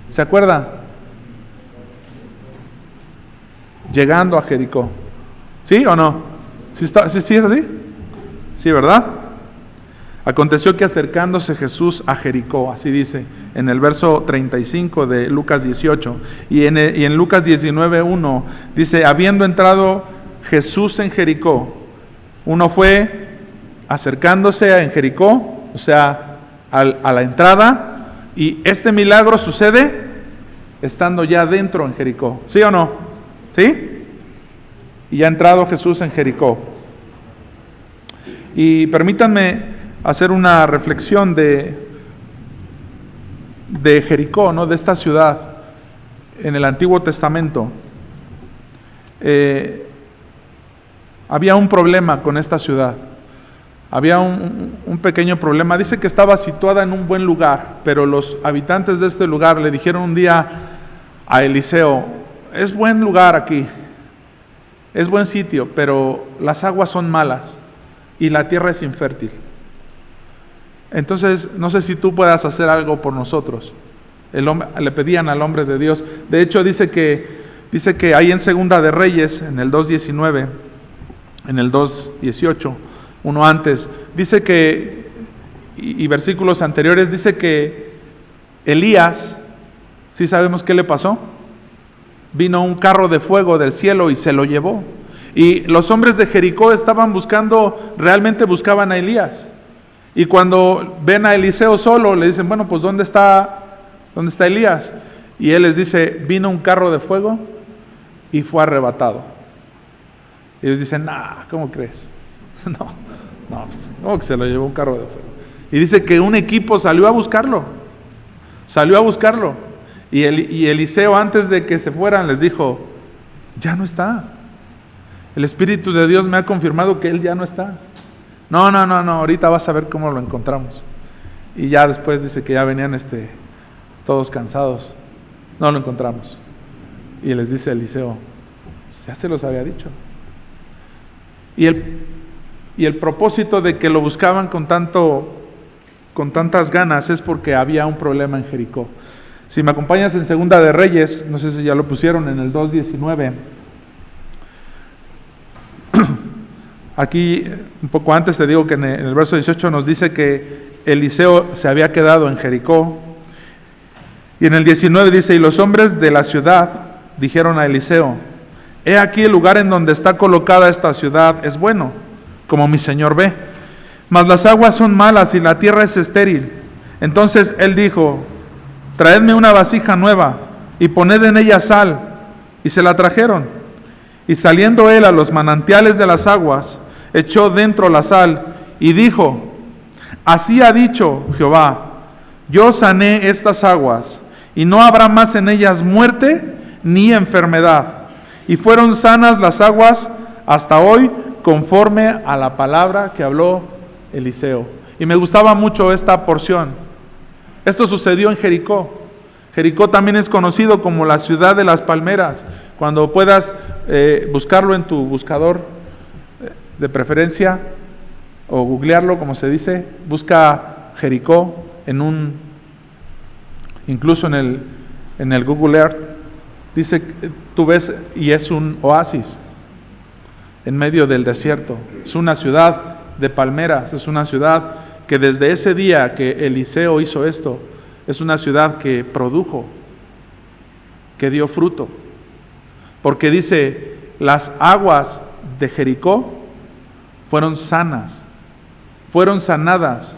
¿Se acuerdan? Llegando a Jericó. ¿Sí o no? ¿Sí es así? Sí, ¿verdad? Aconteció que acercándose Jesús a Jericó, así dice en el verso 35 de Lucas 18, y en Lucas 19:1 dice, habiendo entrado Jesús en Jericó, uno fue acercándose en Jericó, o sea, a la entrada, y este milagro sucede estando ya dentro en Jericó, ¿sí o no? ¿Sí? Y ya ha entrado Jesús en Jericó. Y permítanme hacer una reflexión de Jericó, ¿no? De esta ciudad en el Antiguo Testamento. Había un problema con esta ciudad. Había un pequeño problema. Dice que estaba situada en un buen lugar, pero los habitantes de este lugar le dijeron un día a Eliseo, es buen lugar aquí, es buen sitio, pero las aguas son malas y la tierra es infértil. Entonces, no sé si tú puedas hacer algo por nosotros. Le pedían al hombre de Dios. De hecho, dice que ahí en Segunda de Reyes, en el 2:19, en el 2:18, uno antes, dice que, y versículos anteriores, dice que Elías, ¿sí sabemos qué le pasó? Vino un carro de fuego del cielo y se lo llevó. Y los hombres de Jericó realmente buscaban a Elías. Y cuando ven a Eliseo solo, le dicen, bueno, pues ¿dónde está ¿Dónde está Elías? Y él les dice, vino un carro de fuego y fue arrebatado. Y ellos dicen, nah, ¿cómo crees? No, pues, ¿cómo que se lo llevó un carro de fuego? Y dice que un equipo salió a buscarlo. Y Eliseo, antes de que se fueran, les dijo, ya no está. El Espíritu de Dios me ha confirmado que él ya no está. No, ahorita vas a ver cómo lo encontramos. Y ya después dice que ya venían todos cansados. No lo encontramos. Y les dice Eliseo, ya se los había dicho. Y el propósito de que lo buscaban con tantas ganas es porque había un problema en Jericó. Si me acompañas en Segunda de Reyes, no sé si ya lo pusieron en el 2:19. Aquí, un poco antes te digo que en el verso 18 nos dice que Eliseo se había quedado en Jericó. Y en el 19 dice, y los hombres de la ciudad dijeron a Eliseo, he aquí el lugar en donde está colocada esta ciudad es bueno, como mi señor ve, mas las aguas son malas y la tierra es estéril. Entonces él dijo, traedme una vasija nueva y poned en ella sal. Y se la trajeron. Y saliendo él a los manantiales de las aguas, echó dentro la sal y dijo, así ha dicho Jehová, yo sané estas aguas y no habrá más en ellas muerte ni enfermedad. Y fueron sanas las aguas hasta hoy, conforme a la palabra que habló Eliseo. Y me gustaba mucho esta porción. Esto sucedió en Jericó. Jericó también es conocido como la ciudad de las palmeras. Cuando puedas buscarlo en tu buscador de preferencia, o googlearlo, como se dice, busca Jericó incluso en el Google Earth. Dice, tú ves, y es un oasis en medio del desierto. Es una ciudad de palmeras, es una ciudad que desde ese día que Eliseo hizo esto, es una ciudad que produjo, que dio fruto. Porque dice, las aguas de Jericó fueron sanas, fueron sanadas.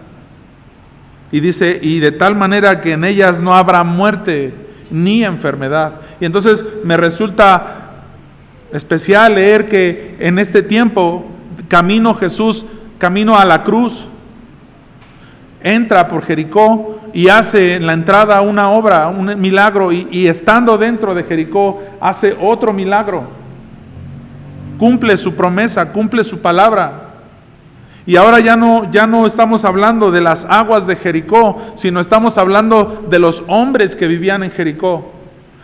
Y dice, y de tal manera que en ellas no habrá muerte ni enfermedad. Y entonces me resulta especial leer que en este tiempo, Jesús, camino a la cruz, entra por Jericó y hace en la entrada una obra, un milagro, y estando dentro de Jericó hace otro milagro. Cumple su promesa, cumple su palabra. Y ahora ya no estamos hablando de las aguas de Jericó, sino estamos hablando de los hombres que vivían en Jericó.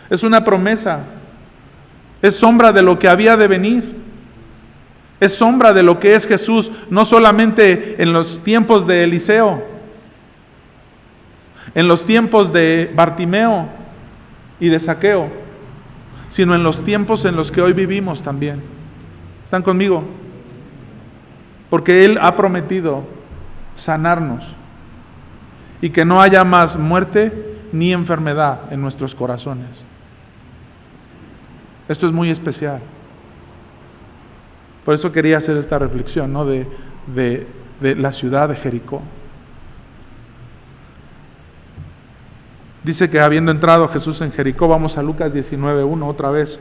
Es una promesa, es sombra de lo que había de venir, es sombra de lo que es Jesús, no solamente en los tiempos de Eliseo, en los tiempos de Bartimeo y de Zaqueo, sino en los tiempos en los que hoy vivimos también. ¿Están conmigo? Porque Él ha prometido sanarnos y que no haya más muerte ni enfermedad en nuestros corazones. Esto es muy especial. Por eso quería hacer esta reflexión, ¿no? de la ciudad de Jericó. Dice que habiendo entrado Jesús en Jericó, vamos a Lucas 19:1 otra vez.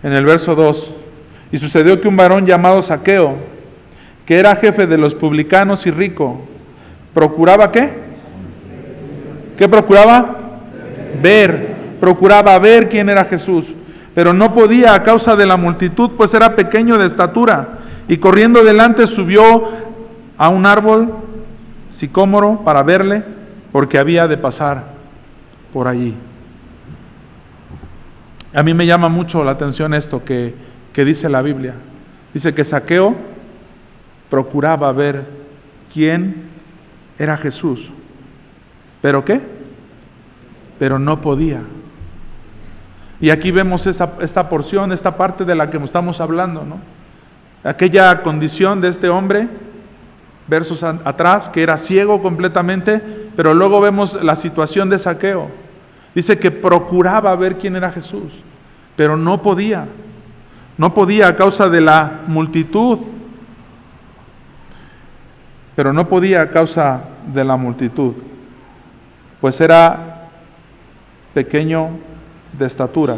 En el verso 2, y sucedió que un varón llamado Zaqueo, que era jefe de los publicanos y rico, procuraba ¿qué? ¿Qué procuraba? Procuraba ver quién era Jesús, pero no podía a causa de la multitud, pues era pequeño de estatura, y corriendo delante subió a un árbol sicómoro para verle, porque había de pasar por allí. A mí me llama mucho la atención esto que dice la Biblia. Dice que Zaqueo procuraba ver quién era Jesús. ¿Pero qué? Pero no podía. Y aquí vemos esta porción, esta parte de la que estamos hablando, ¿no? Aquella condición de este hombre, versos atrás, que era ciego completamente, pero luego vemos la situación de Zaqueo. Dice que procuraba ver quién era Jesús, pero no podía. No podía a causa de la multitud. Pero no podía a causa de la multitud, pues era pequeño de estatura.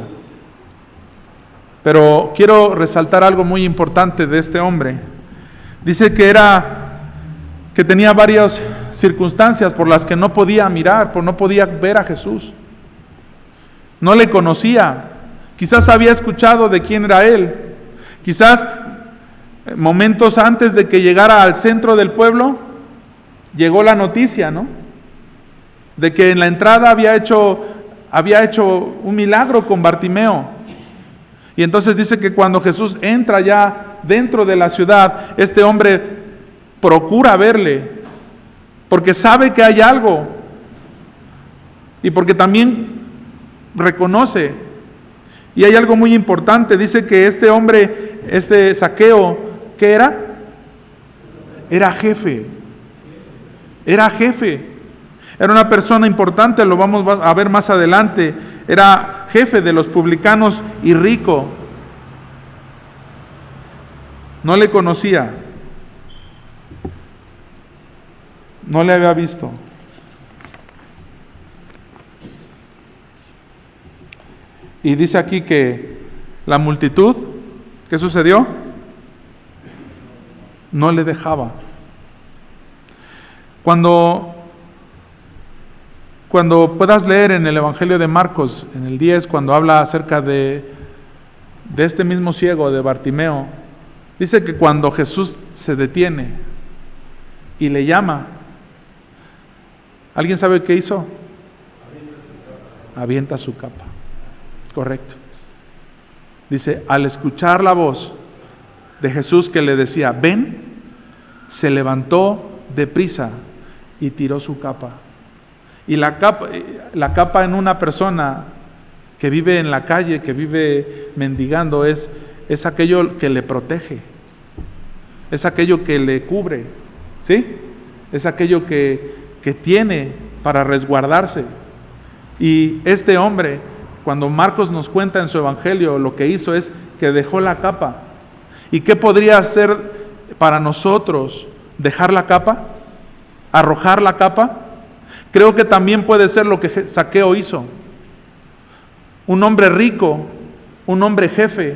Pero quiero resaltar algo muy importante de este hombre. Dice que tenía varias circunstancias por las que no podía mirar, no podía ver a Jesús. No le conocía. Quizás había escuchado de quién era él. Quizás momentos antes de que llegara al centro del pueblo, llegó la noticia, ¿no? De que en la entrada había hecho un milagro con Bartimeo. Y entonces dice que cuando Jesús entra ya dentro de la ciudad, este hombre procura verle, porque sabe que hay algo, y porque también reconoce. Y hay algo muy importante, dice que este hombre, este Zaqueo, ¿qué era? Era jefe. Era jefe. Era una persona importante, lo vamos a ver más adelante. Era jefe de los publicanos y rico. No le conocía. No le había visto. Y dice aquí que la multitud, ¿qué sucedió? No le dejaba. Cuando puedas leer en el Evangelio de Marcos, en el 10, cuando habla acerca de este mismo ciego, de Bartimeo, dice que cuando Jesús se detiene y le llama, ¿alguien sabe qué hizo? Avienta su capa. Correcto. Dice, al escuchar la voz de Jesús que le decía, ven, se levantó deprisa y tiró su capa. Y la capa en una persona que vive en la calle, que vive mendigando, es aquello que le protege, es aquello que le cubre, ¿sí? Es aquello que tiene para resguardarse. Y este hombre, cuando Marcos nos cuenta en su evangelio, lo que hizo es que dejó la capa. ¿Y qué podría hacer para nosotros dejar la capa? ¿Arrojar la capa? Creo que también puede ser lo que Zaqueo hizo. Un hombre rico, un hombre jefe,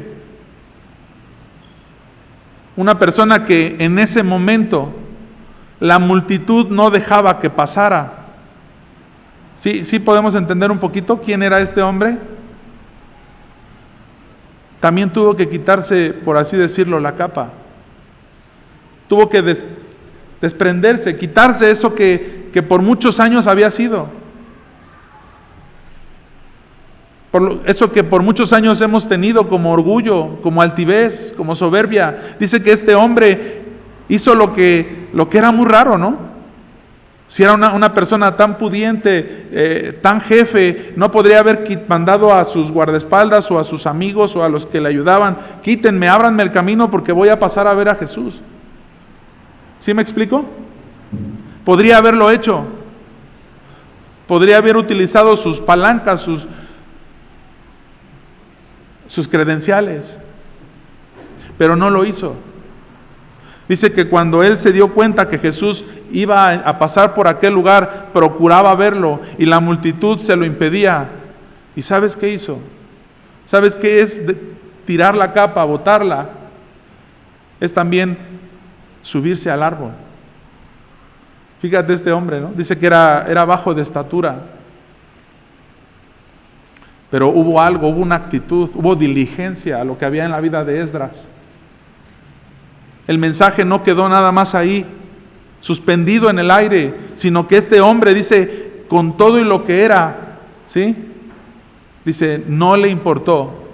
una persona que en ese momento la multitud no dejaba que pasara. ¿Sí podemos entender un poquito quién era este hombre? También tuvo que quitarse, por así decirlo, la capa. Tuvo que desprenderse, quitarse eso que por muchos años había sido. Eso que por muchos años hemos tenido como orgullo, como altivez, como soberbia. Dice que este hombre hizo lo que era muy raro, ¿no? Si era una persona tan pudiente, tan jefe, no podría haber mandado a sus guardaespaldas o a sus amigos o a los que le ayudaban, quítenme, ábranme el camino porque voy a pasar a ver a Jesús. ¿Sí me explico? Podría haberlo hecho. Podría haber utilizado sus palancas, sus credenciales, pero no lo hizo. Dice que cuando él se dio cuenta que Jesús iba a pasar por aquel lugar, procuraba verlo y la multitud se lo impedía. ¿Y sabes qué hizo? ¿Sabes qué es tirar la capa, botarla? Es también subirse al árbol. Fíjate este hombre, ¿no? Dice que era bajo de estatura. Pero hubo una actitud, hubo diligencia a lo que había en la vida de Esdras. El mensaje no quedó nada más ahí, suspendido en el aire, sino que este hombre, dice, con todo y lo que era, ¿sí? Dice, no le importó.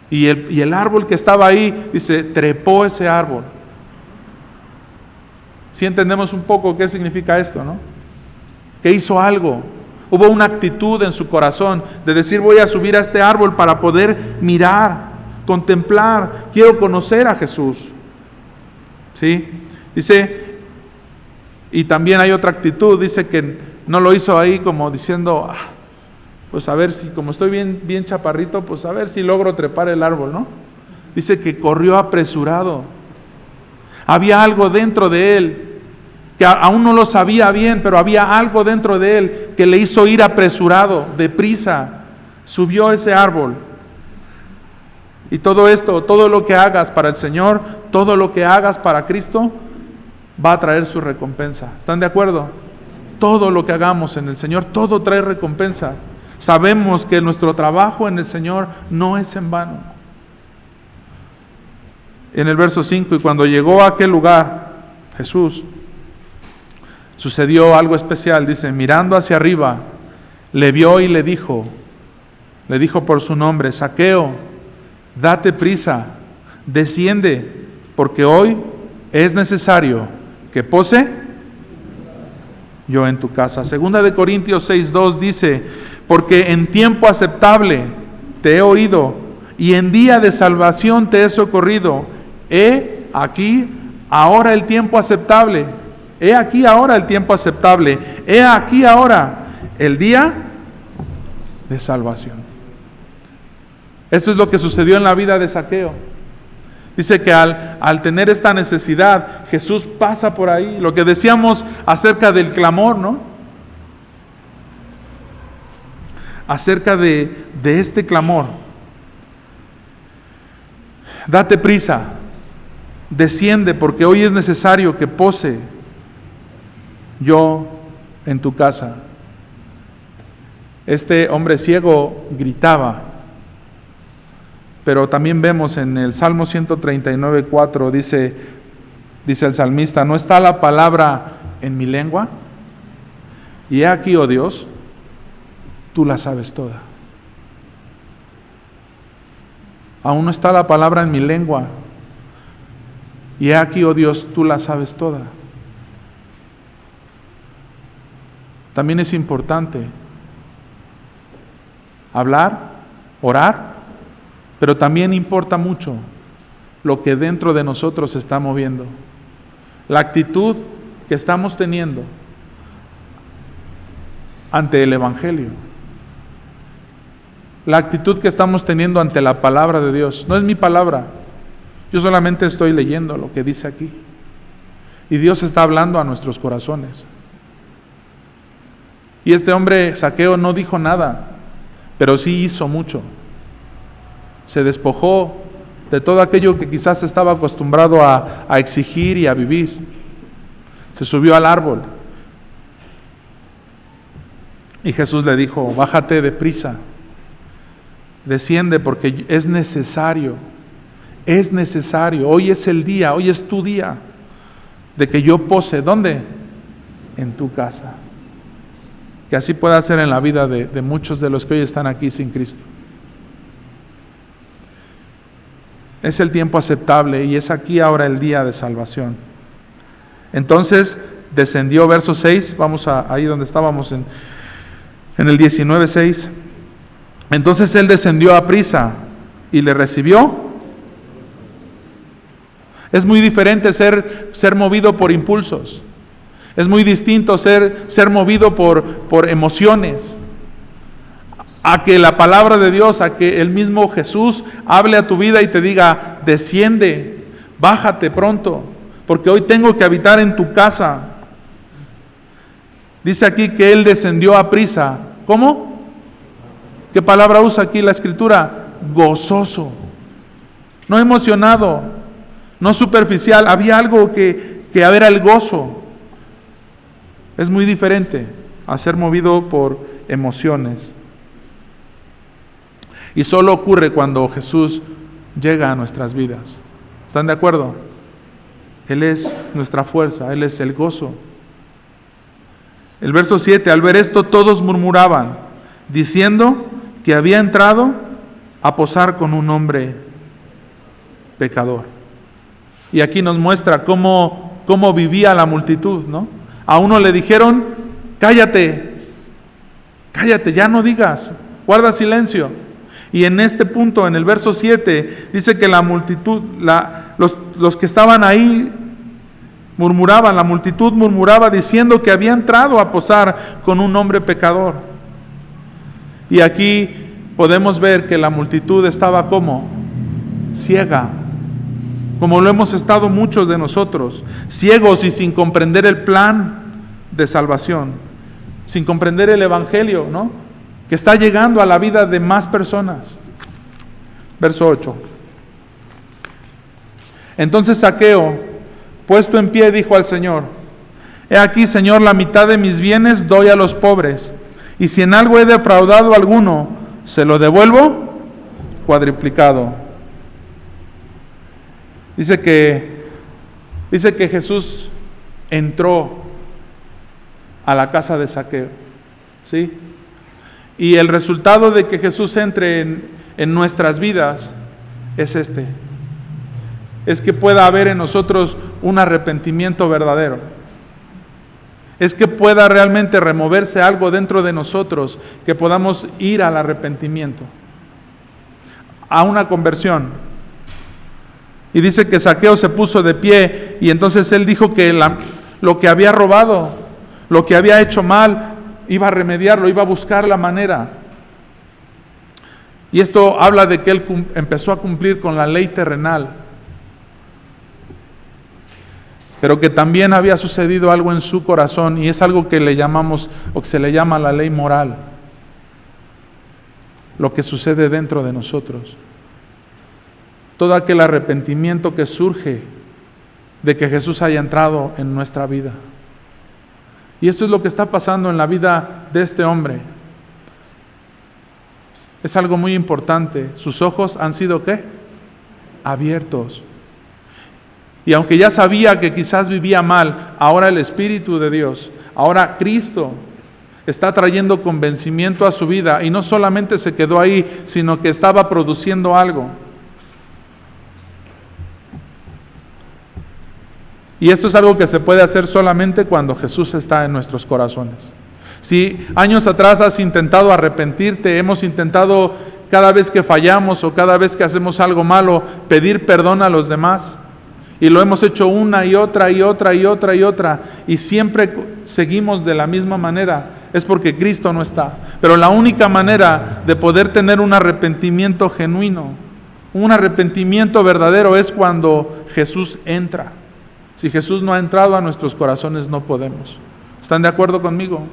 Y el árbol que estaba ahí, dice, trepó ese árbol. ¿Sí entendemos un poco qué significa esto, no? Que hizo algo. Hubo una actitud en su corazón de decir, voy a subir a este árbol para poder mirar, contemplar, quiero conocer a Jesús. ¿Sí? Dice, y también hay otra actitud, dice que no lo hizo ahí como diciendo, pues a ver si, como estoy bien chaparrito, pues a ver si logro trepar el árbol, ¿no? dice que corrió apresurado. Había algo dentro de él, que aún no lo sabía bien, pero había algo dentro de él que le hizo ir apresurado, deprisa. Subió a ese árbol. Y todo esto, todo lo que hagas para el Señor, todo lo que hagas para Cristo, va a traer su recompensa. ¿Están de acuerdo? Todo lo que hagamos en el Señor, todo trae recompensa. Sabemos que nuestro trabajo en el Señor no es en vano. En el verso 5, y cuando llegó a aquel lugar, Jesús, sucedió algo especial. Dice, mirando hacia arriba, le vio y le dijo por su nombre, Zaqueo, date prisa, desciende, porque hoy es necesario que pose yo en tu casa. Segunda de Corintios 6:2 dice, porque en tiempo aceptable te he oído y en día de salvación te he socorrido. He aquí ahora el tiempo aceptable. He aquí ahora el tiempo aceptable. He aquí ahora el día de salvación. Esto es lo que sucedió en la vida de Zaqueo. Dice que al tener esta necesidad, Jesús pasa por ahí. Lo que decíamos acerca del clamor, ¿no? Acerca de este clamor. Date prisa, desciende, porque hoy es necesario que pose yo en tu casa. Este hombre ciego gritaba. Pero también vemos en el Salmo 139:4, dice el salmista, ¿no está la palabra en mi lengua? Y he aquí, oh Dios, tú la sabes toda. Aún no está la palabra en mi lengua. Y he aquí, oh Dios, tú la sabes toda. También es importante hablar, orar, pero también importa mucho lo que dentro de nosotros se está moviendo. La actitud que estamos teniendo ante el Evangelio. La actitud que estamos teniendo ante la palabra de Dios. No es mi palabra. Yo solamente estoy leyendo lo que dice aquí. Y Dios está hablando a nuestros corazones. Y este hombre Zaqueo no dijo nada, pero sí hizo mucho. Se despojó de todo aquello que quizás estaba acostumbrado a exigir y a vivir. Se subió al árbol. Y Jesús le dijo, bájate deprisa, desciende porque es necesario, hoy es el día, hoy es tu día de que yo pose, ¿dónde? En tu casa. Que así pueda ser en la vida de muchos de los que hoy están aquí sin Cristo. Es el tiempo aceptable y es aquí ahora el día de salvación. Entonces descendió, verso 6, vamos ahí donde estábamos en el 19:6. Entonces él descendió a prisa y le recibió. Es muy diferente ser movido por impulsos. Es muy distinto ser movido por emociones. A que la palabra de Dios, a que el mismo Jesús hable a tu vida y te diga, desciende, bájate pronto, porque hoy tengo que habitar en tu casa. Dice aquí que él descendió a prisa. ¿Cómo? ¿Qué palabra usa aquí la Escritura? Gozoso. No emocionado, no superficial. Había algo que era el gozo. Es muy diferente a ser movido por emociones. Y solo ocurre cuando Jesús llega a nuestras vidas. ¿Están de acuerdo? Él es nuestra fuerza, Él es el gozo. El verso 7, al ver esto todos murmuraban, diciendo que había entrado a posar con un hombre pecador. Y aquí nos muestra cómo vivía la multitud, ¿no? A uno le dijeron, cállate, ya no digas, guarda silencio. Y en este punto, en el verso 7, dice que la multitud, los que estaban ahí murmuraban, la multitud murmuraba diciendo que había entrado a posar con un hombre pecador. Y aquí podemos ver que la multitud estaba ¿cómo? ciega, como lo hemos estado muchos de nosotros, ciegos y sin comprender el plan de salvación, sin comprender el evangelio, ¿no?, que está llegando a la vida de más personas. Verso 8. Entonces Zaqueo, puesto en pie, dijo al Señor: He aquí, Señor, la mitad de mis bienes doy a los pobres, y si en algo he defraudado a alguno, se lo devuelvo cuadruplicado. Dice que Jesús entró a la casa de Zaqueo, ¿sí? Y el resultado de que Jesús entre en nuestras vidas es es que pueda haber en nosotros un arrepentimiento verdadero, es que pueda realmente removerse algo dentro de nosotros, que podamos ir al arrepentimiento, a una conversión. Y dice que Zaqueo se puso de pie, y entonces él dijo que lo que había robado, lo que había hecho mal, iba a remediarlo, iba a buscar la manera. Y esto habla de que él empezó a cumplir con la ley terrenal, pero que también había sucedido algo en su corazón, y es algo que le llamamos, o que se le llama la ley moral, lo que sucede dentro de nosotros. Todo aquel arrepentimiento que surge de que Jesús haya entrado en nuestra vida. Y esto es lo que está pasando en la vida de este hombre. Es algo muy importante. Sus ojos han sido, ¿qué?, abiertos. Y aunque ya sabía que quizás vivía mal, ahora el Espíritu de Dios, ahora Cristo está trayendo convencimiento a su vida, y no solamente se quedó ahí, sino que estaba produciendo algo. Y esto es algo que se puede hacer solamente cuando Jesús está en nuestros corazones. Si años atrás has intentado arrepentirte, hemos intentado cada vez que fallamos o cada vez que hacemos algo malo, pedir perdón a los demás, y lo hemos hecho una y otra y otra y otra y otra, y siempre seguimos de la misma manera, es porque Cristo no está. Pero la única manera de poder tener un arrepentimiento genuino, un arrepentimiento verdadero, es cuando Jesús entra. Si Jesús no ha entrado a nuestros corazones, no podemos. ¿Están de acuerdo conmigo?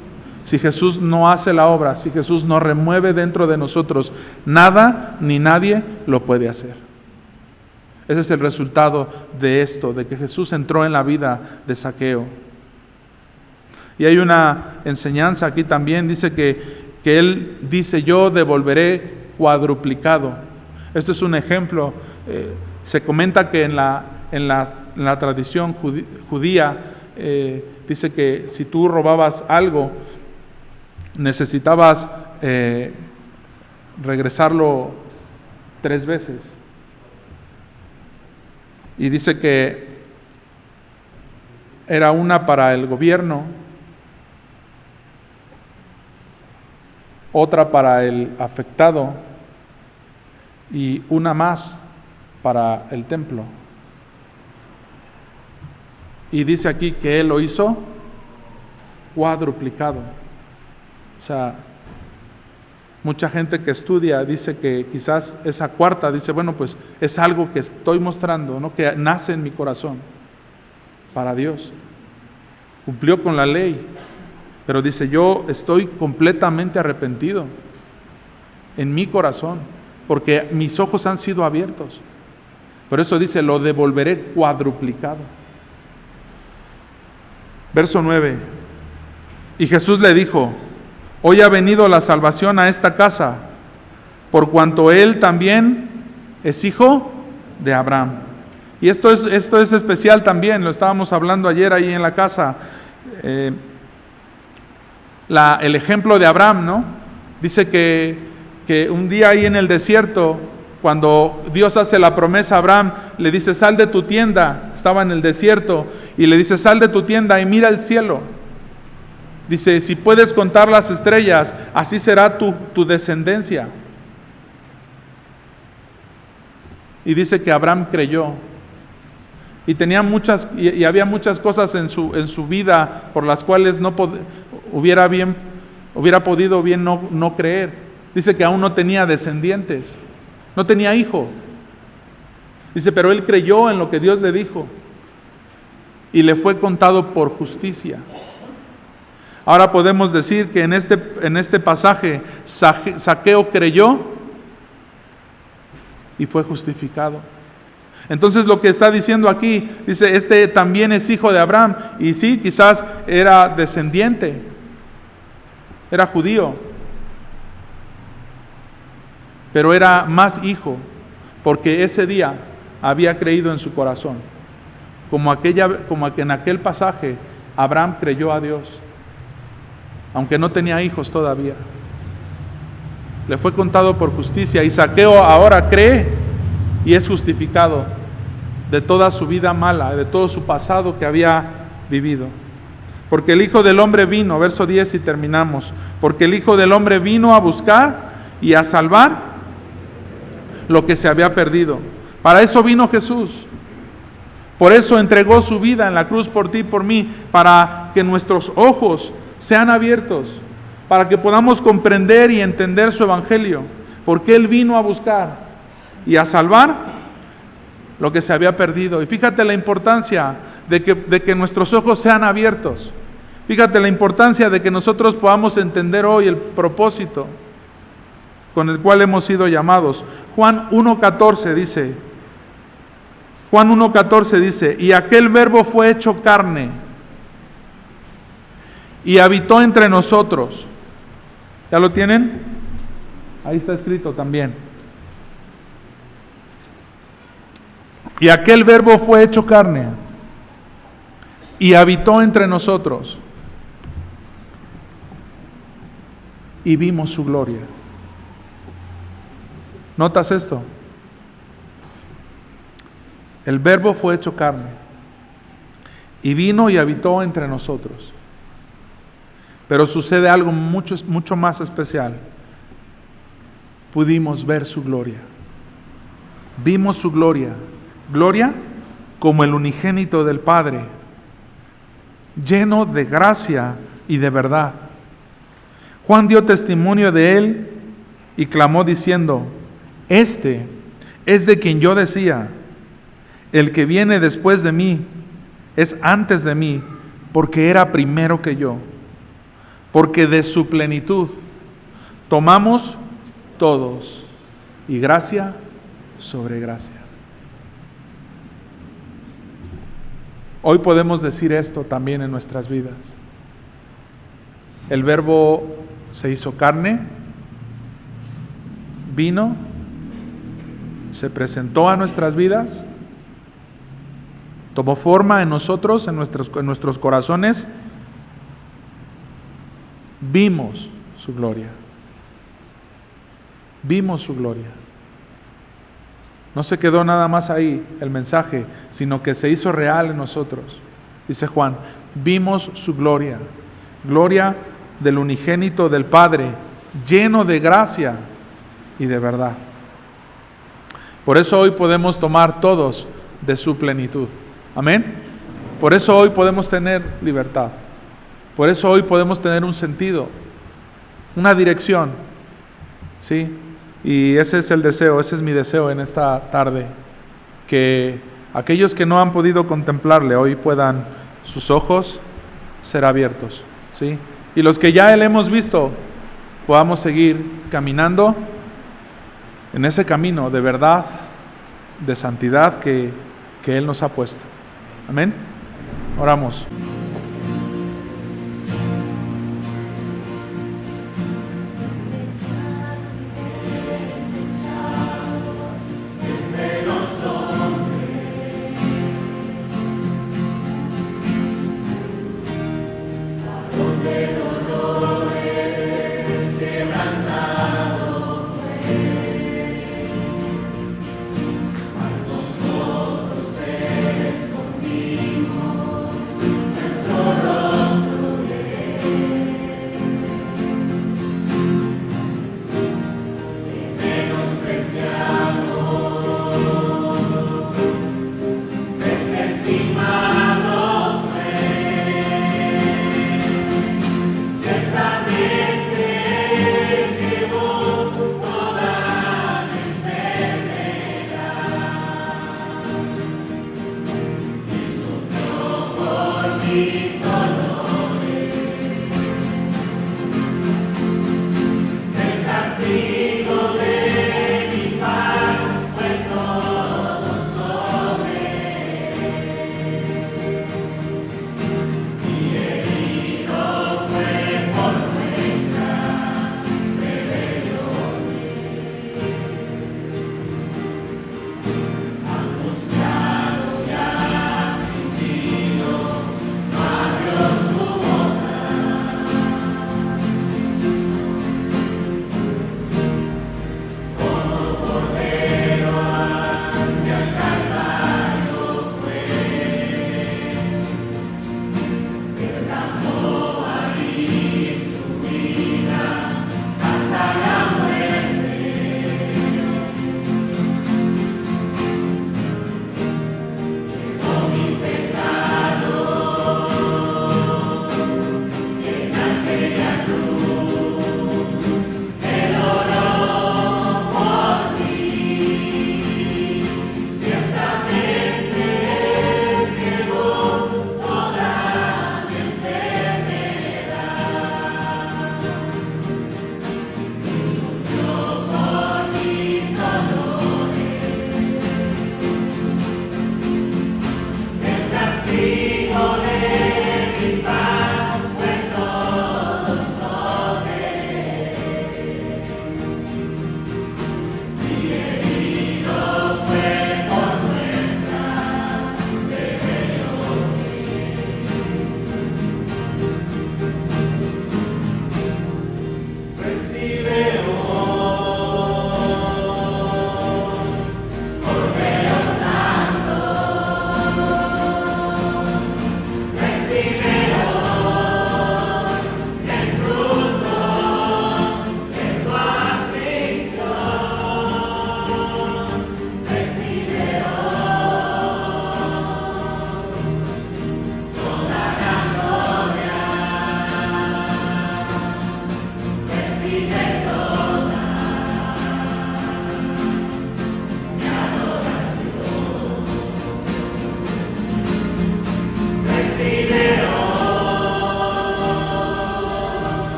Si Jesús no hace la obra, si Jesús no remueve dentro de nosotros, nada ni nadie lo puede hacer. Ese es el resultado de esto, de que Jesús entró en la vida de Zaqueo. Y hay una enseñanza aquí también, dice que él dice: yo devolveré cuadruplicado. Esto es un ejemplo. Se comenta que en la tradición judía, dice que si tú robabas algo, necesitabas regresarlo 3 veces. Y dice que era una para el gobierno, otra para el afectado y una más para el templo. Y dice aquí que él lo hizo cuadruplicado. O sea, mucha gente que estudia dice que quizás esa cuarta, dice, bueno, pues es algo que estoy mostrando, ¿no?, que nace en mi corazón para Dios. Cumplió con la ley, pero dice: yo estoy completamente arrepentido en mi corazón, porque mis ojos han sido abiertos. Por eso dice: lo devolveré cuadruplicado. Verso 9. Y Jesús le dijo: hoy ha venido la salvación a esta casa, por cuanto él también es hijo de Abraham. Y esto es especial también, lo estábamos hablando ayer ahí en la casa. El ejemplo de Abraham, ¿no? Dice que un día ahí en el desierto, cuando Dios hace la promesa a Abraham, le dice: sal de tu tienda. Estaba en el desierto y le dice: sal de tu tienda y mira el cielo. Dice: si puedes contar las estrellas, así será tu descendencia. Y dice que Abraham creyó. Y tenía y había muchas cosas en su vida por las cuales hubiera podido bien no creer. Dice que aún no tenía descendientes, no tenía hijo. Dice, pero él creyó en lo que Dios le dijo y le fue contado por justicia. Ahora podemos decir que en este pasaje Zaqueo creyó y fue justificado. Entonces lo que está diciendo aquí, dice, este también es hijo de Abraham. Y sí, quizás era descendiente, era judío, pero era más hijo, porque ese día había creído en su corazón. Como que en aquel pasaje Abraham creyó a Dios, aunque no tenía hijos todavía. Le fue contado por justicia, y Zaqueo ahora cree y es justificado de toda su vida mala, de todo su pasado que había vivido. Porque el Hijo del Hombre vino, verso 10 y terminamos, porque el Hijo del Hombre vino a buscar y a salvar lo que se había perdido. Para eso vino Jesús. Por eso entregó su vida en la cruz por ti y por mí, para que nuestros ojos sean abiertos, para que podamos comprender y entender su evangelio, porque Él vino a buscar y a salvar lo que se había perdido. Y fíjate la importancia de que nuestros ojos sean abiertos. Fíjate la importancia de que nosotros podamos entender hoy el propósito con el cual hemos sido llamados. Juan 1:14 dice, y aquel verbo fue hecho carne y habitó entre nosotros. ¿Ya lo tienen? Ahí está escrito también. Y aquel verbo fue hecho carne y habitó entre nosotros y vimos su gloria. ¿Notas esto? El verbo fue hecho carne y vino y habitó entre nosotros. Pero sucede algo mucho más especial. Pudimos ver su gloria. Vimos su gloria. Gloria como el unigénito del Padre, lleno de gracia y de verdad. Juan dio testimonio de él y clamó diciendo, este es de quien yo decía, el que viene después de mí es antes de mí, porque era primero que yo. Porque de su plenitud tomamos todos, y gracia sobre gracia. Hoy podemos decir esto también en nuestras vidas. El Verbo se hizo carne, vino, se presentó a nuestras vidas, tomó forma en nosotros, en nuestros corazones. Vimos su gloria. Vimos su gloria. No se quedó nada más ahí el mensaje, sino que se hizo real en nosotros. Dice Juan, vimos su gloria, gloria del unigénito del Padre, lleno de gracia y de verdad. Por eso hoy podemos tomar todos de su plenitud. Amén. Por eso hoy podemos tener libertad. Por eso hoy podemos tener un sentido, una dirección. ¿Sí? Y ese es el deseo, ese es mi deseo en esta tarde, que aquellos que no han podido contemplarle hoy puedan sus ojos ser abiertos, ¿sí? Y los que ya le hemos visto, podamos seguir caminando en ese camino de verdad, de santidad que Él nos ha puesto. Amén. Oramos.
Cristo.